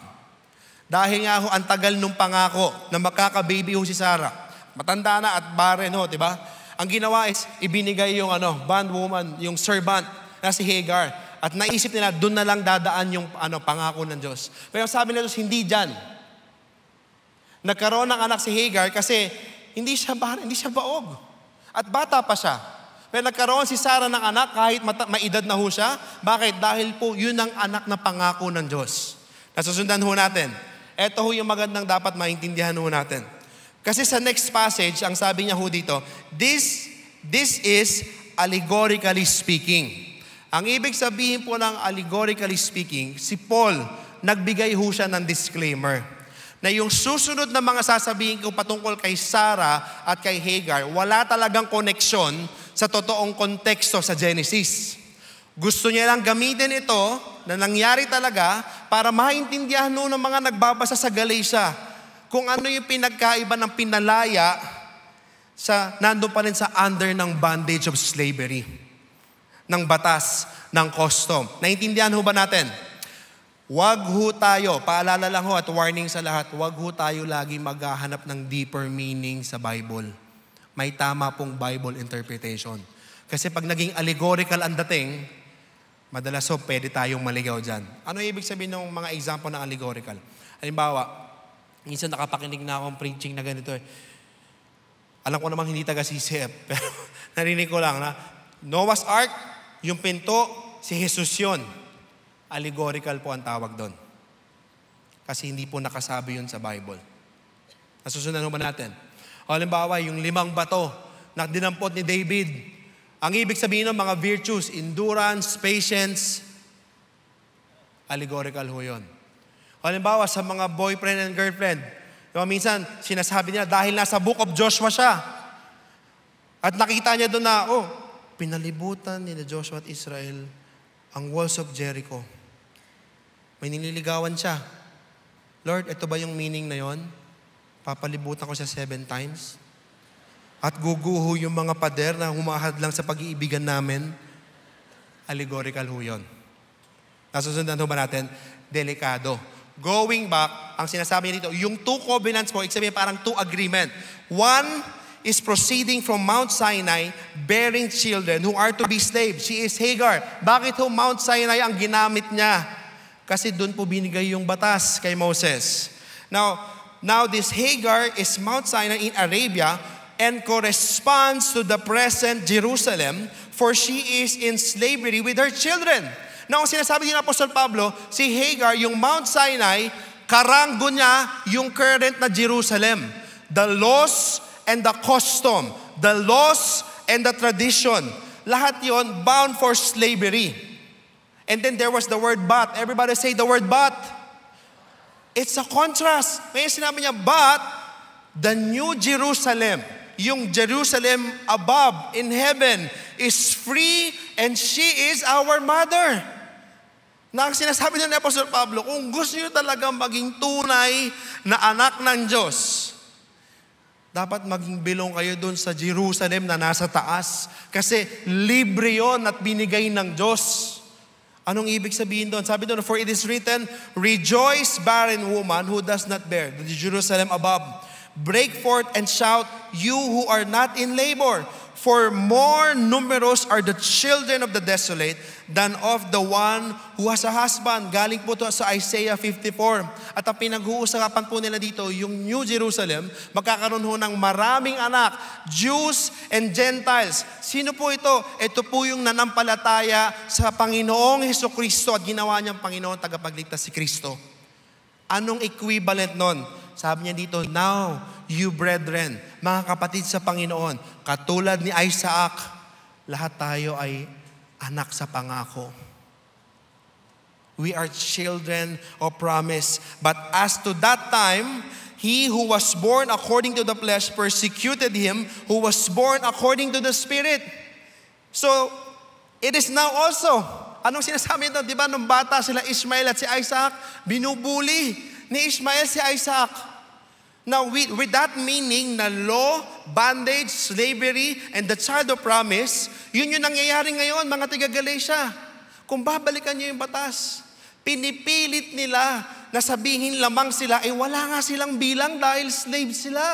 Dahil nga ho, ang tagal nung pangako na makaka-baby ho si Sarah. Matanda na at barren ho, di ba? Ang ginawa is, ibinigay yung bondwoman, yung servant na si Hagar. At naisip nila, doon na lang dadaan yung pangako ng Diyos. Pero sabi nila, hindi dyan. Nagkaroon ng anak si Hagar kasi hindi siya barren, hindi siya baog. At bata pa siya. Pero nagkaroon si Sarah ng anak kahit maedad na ho siya. Bakit? Dahil po yun ang anak na pangako ng Diyos. Nasusundan ho natin. Ito ho yung magandang dapat maintindihan ho natin. Kasi sa next passage, ang sabi niya ho dito, this is allegorically speaking. Ang ibig sabihin po ng allegorically speaking, si Paul, nagbigay ho siya ng disclaimer na yung susunod na mga sasabihin ko patungkol kay Sarah at kay Hagar, wala talagang koneksyon sa totoong konteksto sa Genesis. Gusto niya lang gamitin ito na nangyari talaga para maintindihan ng mga nagbabasa sa Galatia kung ano yung pinagkaiba ng pinalaya sa nandun pa rin sa under ng bondage of slavery, ng batas, ng custom. Naintindihan ho ba natin? Wag ho tayo, paalala lang ho at warning sa lahat, wag ho tayo lagi maghahanap ng deeper meaning sa Bible. May tama pong Bible interpretation. Kasi pag naging allegorical ang dating, madalas ho, pwede tayong maligaw dyan. Ano ibig sabihin ng mga example ng allegorical? Halimbawa, minsan nakapakinig na akong preaching na ganito eh. Alam ko namang hindi taga-CCF, pero narinig ko lang na Noah's Ark, yung pinto, si Jesus yun. Allegorical po ang tawag doon. Kasi hindi po nakasabi yun sa Bible. Nasusundan ba natin? O halimbawa, yung 5 bato na dinampot ni David, ang ibig sabihin ng mga virtues, endurance, patience, allegorical ho yun. Halimbawa, sa mga boyfriend and girlfriend, minsan sinasabi nila dahil nasa book of Joshua siya. At nakita niya doon na, pinalibutan ni Joshua at Israel ang walls of Jericho. May nililigawan siya. Lord, ito ba yung meaning na yon? Papalibutan ko siya 7 times? At guguho yung mga pader na humahad lang sa pag-iibigan namin? Allegorical ho yun. Nasusundan ho ba natin? Delikado. Going back, ang sinasabi niya dito, yung 2 covenants po, ibig sabihin parang 2 agreement. One is proceeding from Mount Sinai, bearing children who are to be slaves. She is Hagar. Bakit ho Mount Sinai ang ginamit niya? Kasi doon po binigay yung batas kay Moses. Now this Hagar is Mount Sinai in Arabia and corresponds to the present Jerusalem, for she is in slavery with her children. Now, ang sinasabi din ng Apostol Pablo, si Hagar, yung Mount Sinai, karanggo niya yung current na Jerusalem. The laws and the custom, the laws and the tradition, lahat yon bound for slavery. And then there was the word but. Everybody say the word but. It's a contrast. May sinabi niya, but the new Jerusalem, yung Jerusalem above in heaven, is free and she is our mother. Na ang sinasabi ng Apostle Pablo, kung gusto niyo talagang maging tunay na anak ng Diyos, dapat maging bilong kayo doon sa Jerusalem na nasa taas. Kasi libre yon at binigay ng Diyos. Anong ibig sabihin doon? Sabi doon, for it is written, rejoice, barren woman who does not bear, the Jerusalem above. Break forth and shout, you who are not in labor. For more numerous are the children of the desolate than of the one who has a husband. Galing po to sa Isaiah 54. At ang pinag-uusapan po nila dito, yung New Jerusalem, magkakaroon ho ng maraming anak, Jews and Gentiles. Sino po ito? Ito po yung nanampalataya sa Panginoong Hesukristo at ginawa niyang Panginoon tagapagligtas si Kristo. Anong equivalent nun? Sabi niya dito, now, you brethren, mga kapatid sa Panginoon, katulad ni Isaac, lahat tayo ay anak sa pangako. We are children of promise. But as to that time, he who was born according to the flesh persecuted him who was born according to the Spirit. So, it is now also. Anong sinasabi ito? Di ba, nung bata sila Ishmael at si Isaac, binubuli ni Ishmael si Isaac. Now, with that meaning na law, bondage, slavery, and the child of promise, yun yung nangyayari ngayon, mga taga-Galatia. Kung babalikan niyo yung batas, pinipilit nila na sabihin lamang sila, wala nga silang bilang dahil slave sila.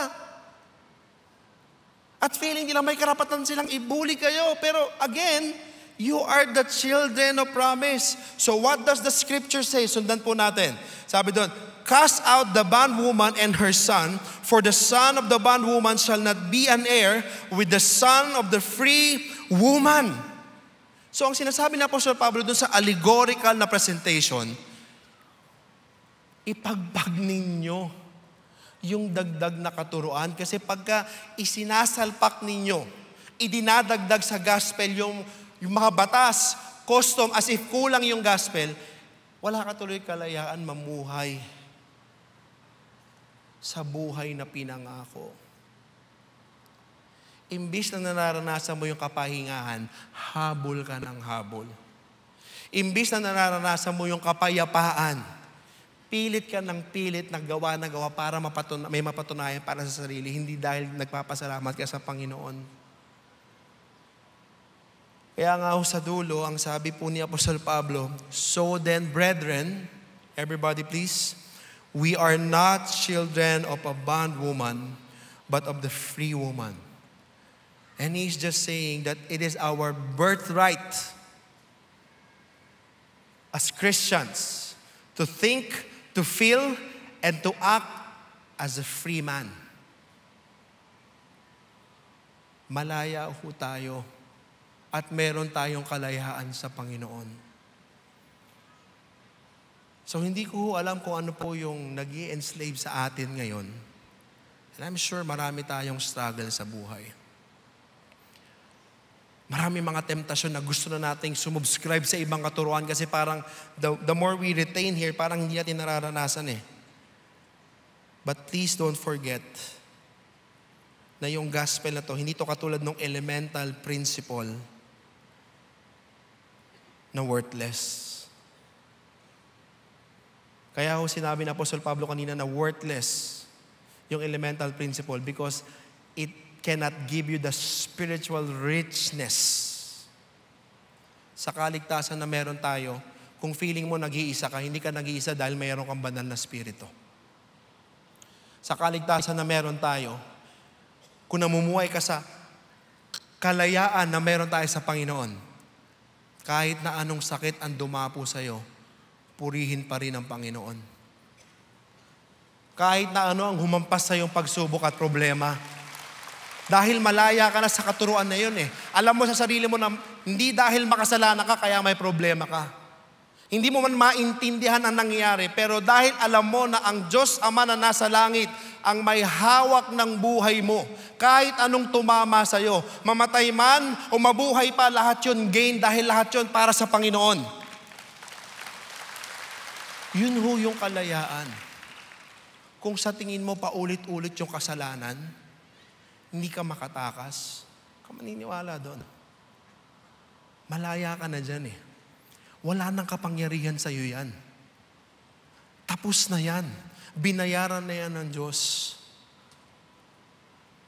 At feeling nila may karapatan silang ibuli kayo. Pero again, you are the children of promise. So what does the scripture say? Sundan po natin. Sabi doon, cast out the bondwoman and her son, for the son of the bondwoman shall not be an heir with the son of the free woman. So ang sinasabi ni Apostol Pablo dun sa allegorical na presentation, ipagpag ninyo yung dagdag na katuruan kasi pagka isinasalpak ninyo, idinadagdag sa gospel yung mga batas, custom, as if kulang yung gospel, wala ka tuloy kalayaan mamuhay sa buhay na pinangako. Imbis na nararanasan mo yung kapahingahan, habol ka ng habol. Imbis na nararanasan mo yung kapayapaan, pilit ka ng pilit, naggawa na gawa para may mapatunayan para sa sarili, hindi dahil nagpapasalamat ka sa Panginoon. Kaya nga sa dulo, ang sabi po ni Apostol Pablo, so then, brethren, everybody please, we are not children of a bondwoman, but of the free woman. And he's just saying that it is our birthright as Christians to think, to feel, and to act as a free man. Malaya ho tayo at meron tayong kalayaan sa Panginoon. So hindi ko alam kung ano po yung nag-i-enslave sa atin ngayon. And I'm sure marami tayong struggle sa buhay. Marami mga temptasyon na gusto na nating sumubscribe sa ibang katuruan kasi parang the more we retain here, parang hindi natin nararanasan eh. But please don't forget na yung gospel na to, hindi to katulad ng elemental principle na worthless. Kaya ho sinabi na Apostol Pablo kanina na worthless yung elemental principle because it cannot give you the spiritual richness. Sa kaligtasan na meron tayo, kung feeling mo nag-iisa ka, hindi ka nag-iisa dahil mayroon kang banal na spirito. Sa kaligtasan na meron tayo, kung namumuhay ka sa kalayaan na meron tayo sa Panginoon, kahit na anong sakit ang dumapo sa'yo, purihin pa rin ang Panginoon. Kahit na ano ang humampas sa iyong pagsubok at problema. Dahil malaya ka na sa katuruan na yun eh. Alam mo sa sarili mo na hindi dahil makasalanan ka kaya may problema ka. Hindi mo man maintindihan ang nangyayari, pero dahil alam mo na ang Diyos Ama na nasa langit ang may hawak ng buhay mo. Kahit anong tumama sa iyo, mamatay man o mabuhay pa, lahat yun gain dahil lahat yun para sa Panginoon. Yun ho yung kalayaan. Kung sa tingin mo paulit-ulit yung kasalanan, hindi ka makatakas, ka maniniwala doon. Malaya ka na dyan eh. Wala nang kapangyarihan sa iyo yan. Tapos na yan. Binayaran na yan ng Diyos.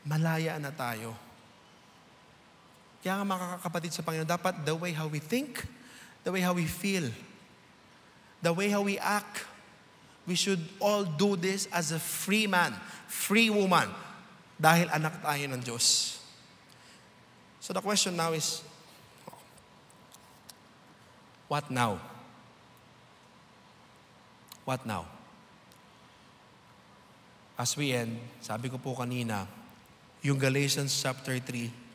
Malaya na tayo. Kaya nga mga kapatid sa Panginoon, dapat the way how we think, the way how we feel, the way how we act, we should all do this as a free man, free woman, dahil anak tayo ng Diyos. So the question now is, what now? What now? As we end, sabi ko po kanina, yung Galatians chapter 3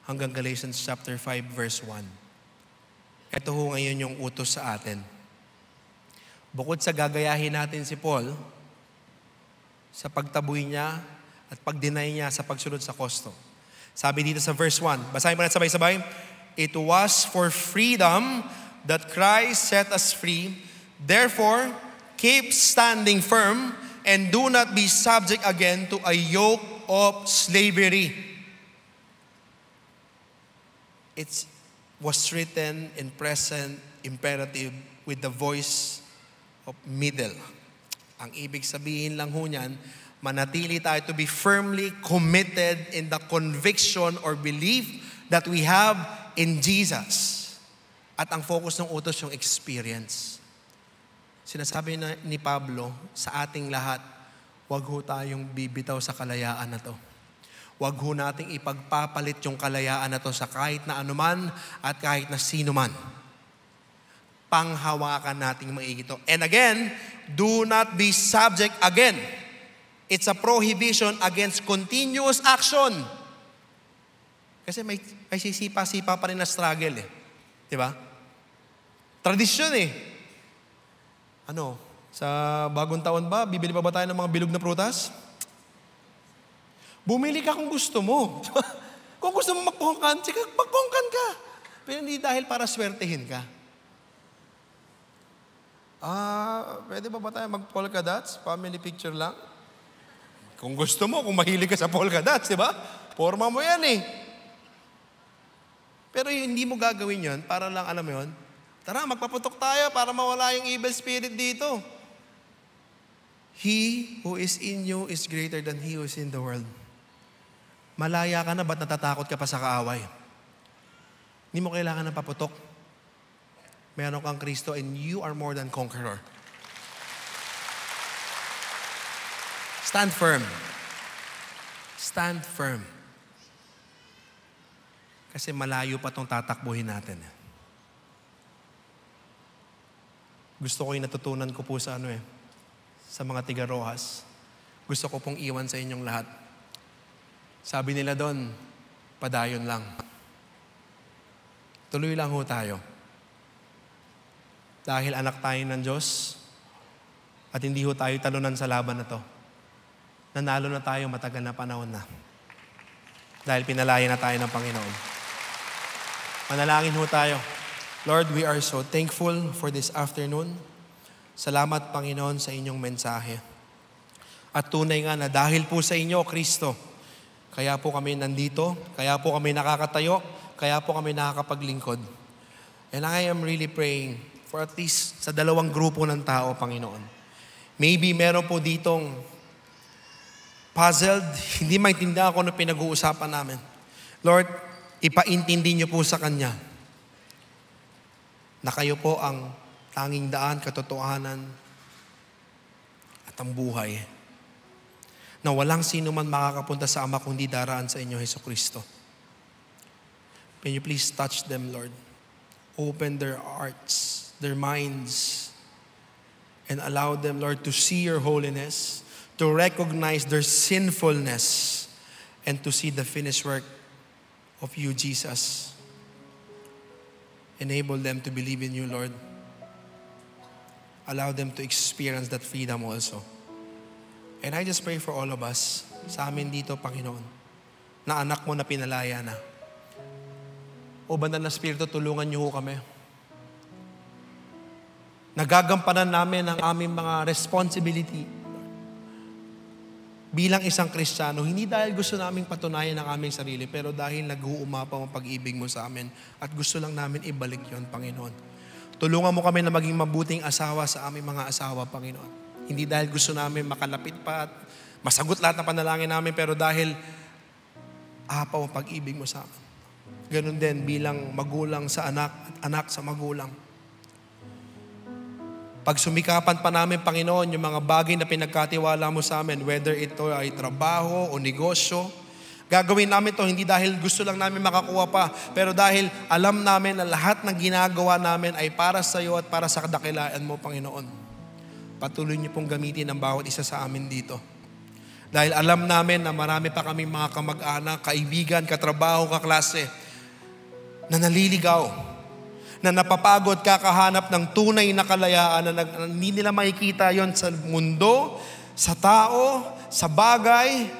hanggang Galatians chapter 5 verse 1. Ito ho ngayon yung utos sa atin. Bukod sa gagayahin natin si Paul, sa pagtaboy niya at pagdeny niya sa pagsunod sa kosto. Sabi dito sa verse 1, basahin mo na sabay-sabay. It was for freedom that Christ set us free. Therefore, keep standing firm and do not be subject again to a yoke of slavery. It was written in present imperative with the voice of middle. Ang ibig sabihin lang ho niyan, manatili tayo to be firmly committed in the conviction or belief that we have in Jesus. At ang focus ng utos yung experience. Sinasabi ni Pablo sa ating lahat, huwag ho tayong bibitaw sa kalayaan na to. Huwag ho nating ipagpapalit yung kalayaan na to sa kahit na anuman at kahit na sino man. Panghawakan nating maigi to. And again, do not be subject again. It's a prohibition against continuous action. Kasi may sisipa-sipa pa rin na struggle eh. Diba? Tradisyon eh. Sa bagong taon ba, bibili pa ba tayo ng mga bilog na prutas? Bumili ka kung gusto mo. Kung gusto mo magpungkan, sige, magpungkan ka. Pero hindi dahil para swertehin ka. Pwede ba tayo mag-polka dots? Family picture lang? Kung gusto mo, kung mahilig ka sa polka dots, di ba? Forma mo yan eh. Pero hindi mo gagawin yon para lang, alam mo yun, tara, magpaputok tayo para mawala yung evil spirit dito. He who is in you is greater than he who is in the world. Malaya ka na, ba't natatakot ka pa sa kaaway? Hindi mo kailangan ng paputok. Meron kang Kristo and you are more than conqueror. Stand firm. Stand firm. Kasi malayo pa itong tatakbuhin natin. Gusto ko yung natutunan ko po sa sa mga tiga Rojas. Gusto ko pong iwan sa inyong lahat. Sabi nila doon, padayon lang. Tuloy lang ho tayo. Dahil anak tayo ng Diyos at hindi ho tayo talunan sa laban na to. Nanalo na tayo matagal na panahon na. Dahil pinalaya na tayo ng Panginoon. Manalangin ho tayo. Lord, we are so thankful for this afternoon. Salamat, Panginoon, sa inyong mensahe. At tunay nga na dahil po sa inyo, Kristo, kaya po kami nandito, kaya po kami nakakatayo, kaya po kami nakakapaglingkod. And I am really praying for at least sa dalawang grupo ng tao, Panginoon. Maybe meron po ditong puzzled, hindi maintindihan ako na pinag-uusapan namin. Lord, ipaintindi niyo po sa Kanya na kayo po ang tanging daan, katotohanan, at ang buhay. Na walang sino man makakapunta sa Ama kundi daraan sa inyo, Jesucristo. Can you please touch them, Lord? Open their hearts, their minds, and allow them, Lord, to see your holiness, to recognize their sinfulness, and to see the finished work of you, Jesus. Enable them to believe in you, Lord. Allow them to experience that freedom also. And I just pray for all of us, sa amin dito, Panginoon, na anak mo na pinalaya na. O Banal na Espiritu, tulungan niyo ho kami. Nagagampanan namin ang aming mga responsibility bilang isang Kristiyano, hindi dahil gusto naming patunayan ang aming sarili, pero dahil nag-uumapaw ang pag-ibig mo sa amin at gusto lang namin ibalik yon, Panginoon. Tulungan mo kami na maging mabuting asawa sa aming mga asawa, Panginoon. Hindi dahil gusto namin makalapit pa at masagot lahat ng panalangin namin, pero dahil apaw ang pag-ibig mo sa amin. Ganun din bilang magulang sa anak at anak sa magulang. Pag sumikapan pa namin, Panginoon, yung mga bagay na pinagkatiwala mo sa amin, whether ito ay trabaho o negosyo, gagawin namin to hindi dahil gusto lang namin makakuha pa, pero dahil alam namin na lahat ng ginagawa namin ay para sa iyo at para sa kadakilaan mo, Panginoon. Patuloy niyo pong gamitin ang bawat isa sa amin dito. Dahil alam namin na marami pa kaming mga kamag-anak, kaibigan, katrabaho, kaklase, na naliligaw, na napapagod kakahanap ng tunay na kalayaan na hindi nila makikita yon sa mundo, sa tao, sa bagay.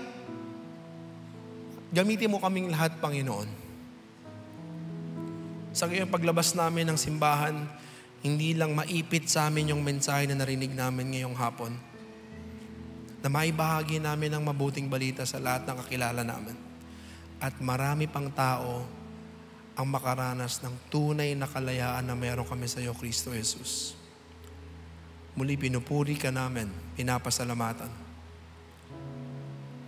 Gamitin mo kaming lahat, Panginoon. Sa ngayong paglabas namin ng simbahan, hindi lang maipit sa amin yung mensahe na narinig namin ngayong hapon, na maibahagi namin ang mabuting balita sa lahat ng kakilala namin. At marami pang tao ang makaranas ng tunay na kalayaan na meron kami sa iyo, Kristo Jesus. Muli pinupuri ka namin, pinapasalamatan.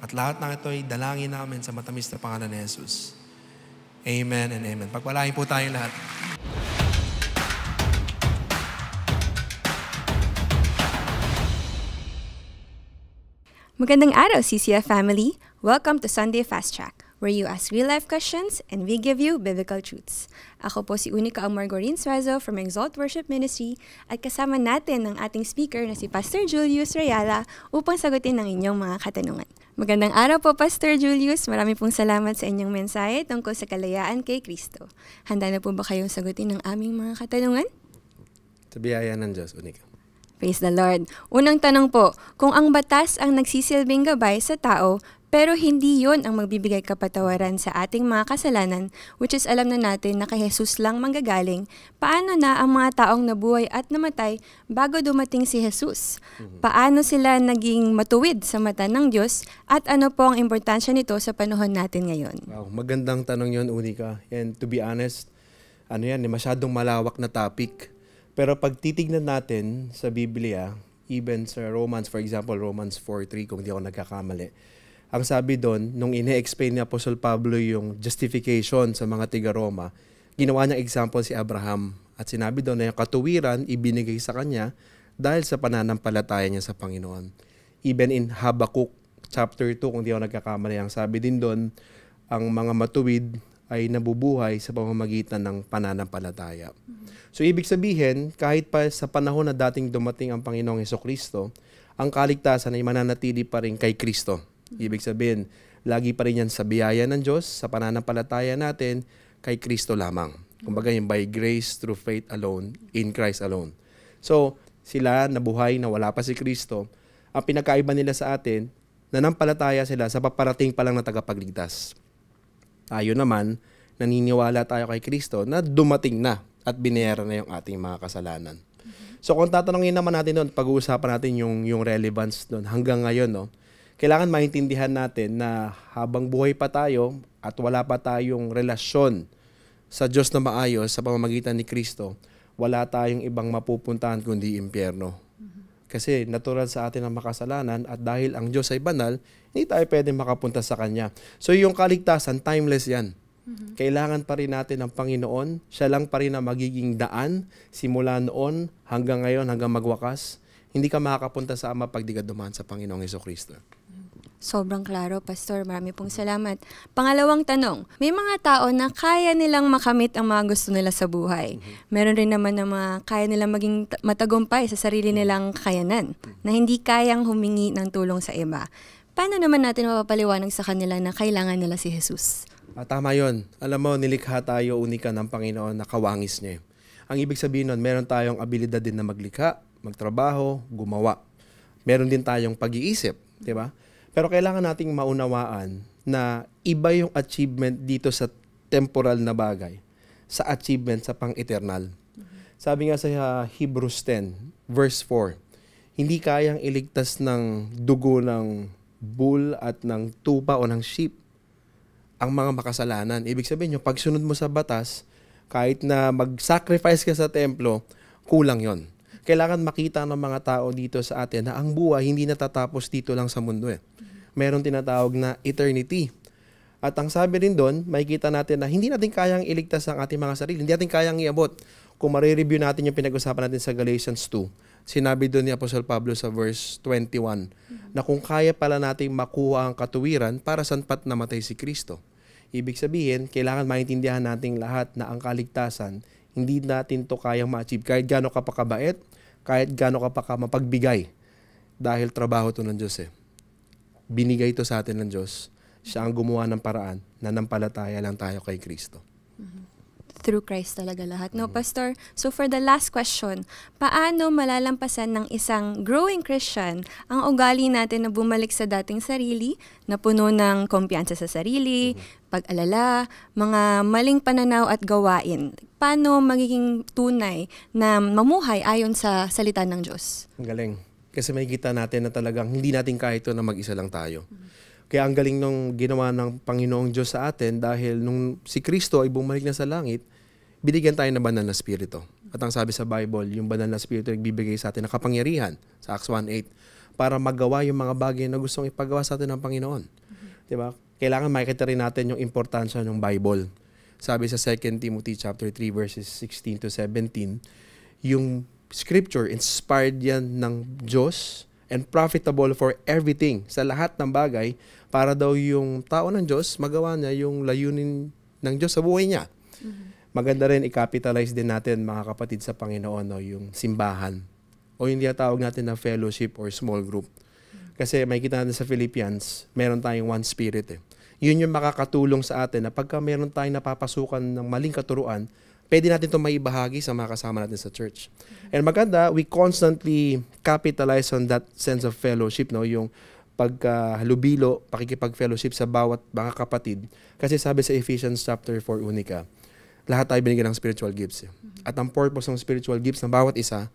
At lahat ng ito ay dalangin namin sa matamis na pangalan ni Jesus. Amen and amen. Pagpalain po tayong lahat. Magandang araw, CCF family! Welcome to Sunday Fast Track, where you ask real-life questions and we give you biblical truths. Ako po si Unica Margorin Suazo from Exalt Worship Ministry at kasama natin ang ating speaker na si Pastor Julius Rayala upang sagutin ang inyong mga katanungan. Magandang araw po, Pastor Julius. Marami pong salamat sa inyong mensahe tungkol sa kalayaan kay Kristo. Handa na po ba kayong sagutin ang aming mga katanungan? Sa biyaya ng Diyos, Unica. Praise the Lord. Unang tanong po, kung ang batas ang nagsisilbing gabay sa tao, pero hindi yon ang magbibigay kapatawaran sa ating mga kasalanan, which is alam na natin na kay Jesus lang manggagaling, paano na ang mga taong nabuhay at namatay bago dumating si Jesus? Paano sila naging matuwid sa mata ng Diyos at ano po ang importansya nito sa panahon natin ngayon? Wow, magandang tanong yon, Unica. And to be honest, masyadong malawak na topic. Pero pag titignan natin sa Biblia, even sa Romans, for example, Romans 4:3, kung di ako nagkakamali, ang sabi doon, nung ine-explain ni Apostol Pablo yung justification sa mga tiga-Roma, ginawa niyang example si Abraham. At sinabi doon na yung katuwiran ibinigay sa kanya dahil sa pananampalataya niya sa Panginoon. Even in Habakkuk chapter 2, kung di ako nagkakamali, ang sabi din doon, ang mga matuwid ay nabubuhay sa pamamagitan ng pananampalataya. So ibig sabihin, kahit pa sa panahon na dating dumating ang Panginoong Hesukristo, ang kaligtasan ay mananatili pa rin kay Kristo. Ibig sabihin, lagi pa rin yan sa biyaya ng Diyos, sa pananampalataya natin, kay Kristo lamang. Kumbaga yung by grace through faith alone, in Christ alone. So sila nabuhay na wala pa si Kristo. Ang pinakaiba nila sa atin, nanampalataya sila sa paparating pa lang na tagapagligtas. Tayo naman, naniniwala tayo kay Kristo na dumating na at binayaran na yung ating mga kasalanan. So kung tatanungin naman natin doon, pag-uusapan natin yung relevance doon hanggang ngayon, no? Kailangan maintindihan natin na habang buhay pa tayo at wala pa tayong relasyon sa Diyos na maayos sa pamamagitan ni Kristo, wala tayong ibang mapupuntahan kundi impyerno. Kasi natural sa atin ang makasalanan at dahil ang Diyos ay banal, hindi tayo pwede makapunta sa Kanya. So yung kaligtasan, timeless yan. Kailangan pa rin natin ang Panginoon. Siya lang pa rin ang magiging daan simula noon hanggang ngayon, hanggang magwakas. Hindi ka makakapunta sa Ama pag di ka dumaan sa Panginoong Hesukristo. Sobrang klaro, Pastor. Marami pong salamat. Pangalawang tanong, may mga tao na kaya nilang makamit ang mga gusto nila sa buhay. Meron rin naman na mga kaya nilang maging matagumpay sa sarili nilang kakayanan na hindi kayang humingi ng tulong sa iba. Paano naman natin mapapaliwanag sa kanila na kailangan nila si Jesus? Tama yun. Alam mo, nilikha tayo unika ng Panginoon na kawangis niya. Ang ibig sabihin nun, meron tayong abilidad din na maglikha, magtrabaho, gumawa. Meron din tayong pag-iisip, di ba? Pero kailangan nating maunawaan na iba yung achievement dito sa temporal na bagay sa achievement sa pang-eternal. Sabi nga sa Hebrews 10, verse 4, hindi kayang iligtas ng dugo ng bull at ng tupa o ng sheep ang mga makasalanan. Ibig sabihin yung pagsunod mo sa batas, kahit na mag-sacrifice ka sa templo, kulang yon. kailangan makita ng mga tao dito sa atin na ang buhay hindi natatapos dito lang sa mundo eh. Meron tinatawag na eternity. At ang sabi rin doon, makikita natin na hindi natin kayang iligtas ang ating mga sarili. Hindi natin kayang iabot. Kung marireview natin yung pinag-usapan natin sa Galatians 2, sinabi doon ni Apostol Pablo sa verse 21, na kung kaya pala nating makuha ang katuwiran, para saan pat namatay si Kristo. Ibig sabihin, kailangan maintindihan nating lahat na ang kaligtasan, hindi natin to kayang ma-achieve. Kahit gaano ka pa kabait, kahit gaano ka pa mapagbigay. Dahil trabaho to ng Diyos eh. Binigay to sa atin ng Diyos. Siya ang gumawa ng paraan na nampalataya lang tayo kay Kristo. Through Christ talaga lahat. No, Pastor? So for the last question, paano malalampasan ng isang growing Christian ang ugali natin na bumalik sa dating sarili, na puno ng kumpiyansa sa sarili, pag-alala, mga maling pananaw at gawain? Paano magiging tunay na mamuhay ayon sa salita ng Diyos? Ang galing. Kasi makikita natin na talagang hindi natin kaya ito na mag-isa lang tayo. Kaya ang galing nung ginawa ng Panginoong Diyos sa atin dahil nung si Kristo ay bumalik na sa langit, binigyan tayo ng banal na spirito. At ang sabi sa Bible, yung banal na spirito ay nagbibigay sa atin ng kapangyarihan sa Acts 1:8 para magawa yung mga bagay na gustong ipagawa sa atin ng Panginoon. Diba? Kailangan makikita rin natin yung importansya ng Bible. Sabi sa 2 Timothy chapter 3 verses 16 to 17, yung scripture inspired yan ng Diyos and profitable for everything, sa lahat ng bagay, para daw yung tao ng Diyos magawa niya yung layunin ng Diyos sa buhay niya. Maganda rin i-capitalize din natin, mga kapatid sa Panginoon, no, yung simbahan o yung tawag natin na fellowship or small group. Kasi makikita natin sa Philippians, meron tayong one spirit eh. Yun yung makakatulong sa atin na pagka meron tayong napapasukan ng maling katuruan, pwede natin itong maibahagi sa mga kasama natin sa church. And maganda, we constantly capitalize on that sense of fellowship, no? Yung paghalubilo, pakikipag-fellowship sa bawat mga kapatid. Kasi sabi sa Ephesians chapter 4 unica, lahat tayo binigyan ng spiritual gifts. At ang purpose ng spiritual gifts ng bawat isa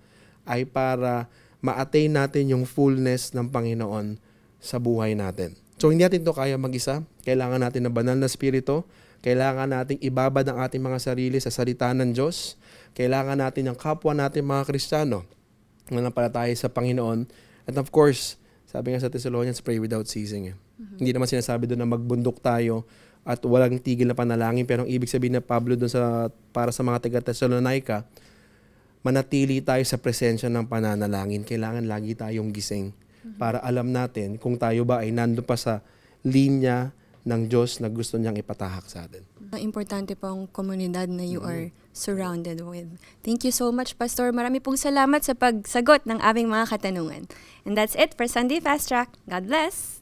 ay para ma-attain natin yung fullness ng Panginoon sa buhay natin. So hindi natin ito kaya mag-isa. Kailangan natin ng banal na spirito. Kailangan nating ibabad ang ating mga sarili sa salita ng Diyos. Kailangan natin yung kapwa natin mga Kristiyano na nampalataya sa Panginoon. And of course, sabi nga sa Thessalonians, pray without ceasing. Hindi naman sinasabi doon na magbundok tayo at walang tigil na panalangin. Pero ang ibig sabihin na Pablo doon para sa mga taga-Thessalonica, manatili tayo sa presensya ng pananalangin. Kailangan lagi tayong gising para alam natin kung tayo ba ay nandun pa sa linya ng Diyos na gusto niyang ipatahak sa atin. Importante po ang komunidad na you are surrounded with. Thank you so much, Pastor. Marami pong salamat sa pagsagot ng aming mga katanungan. And that's it for Sunday Fast Track. God bless!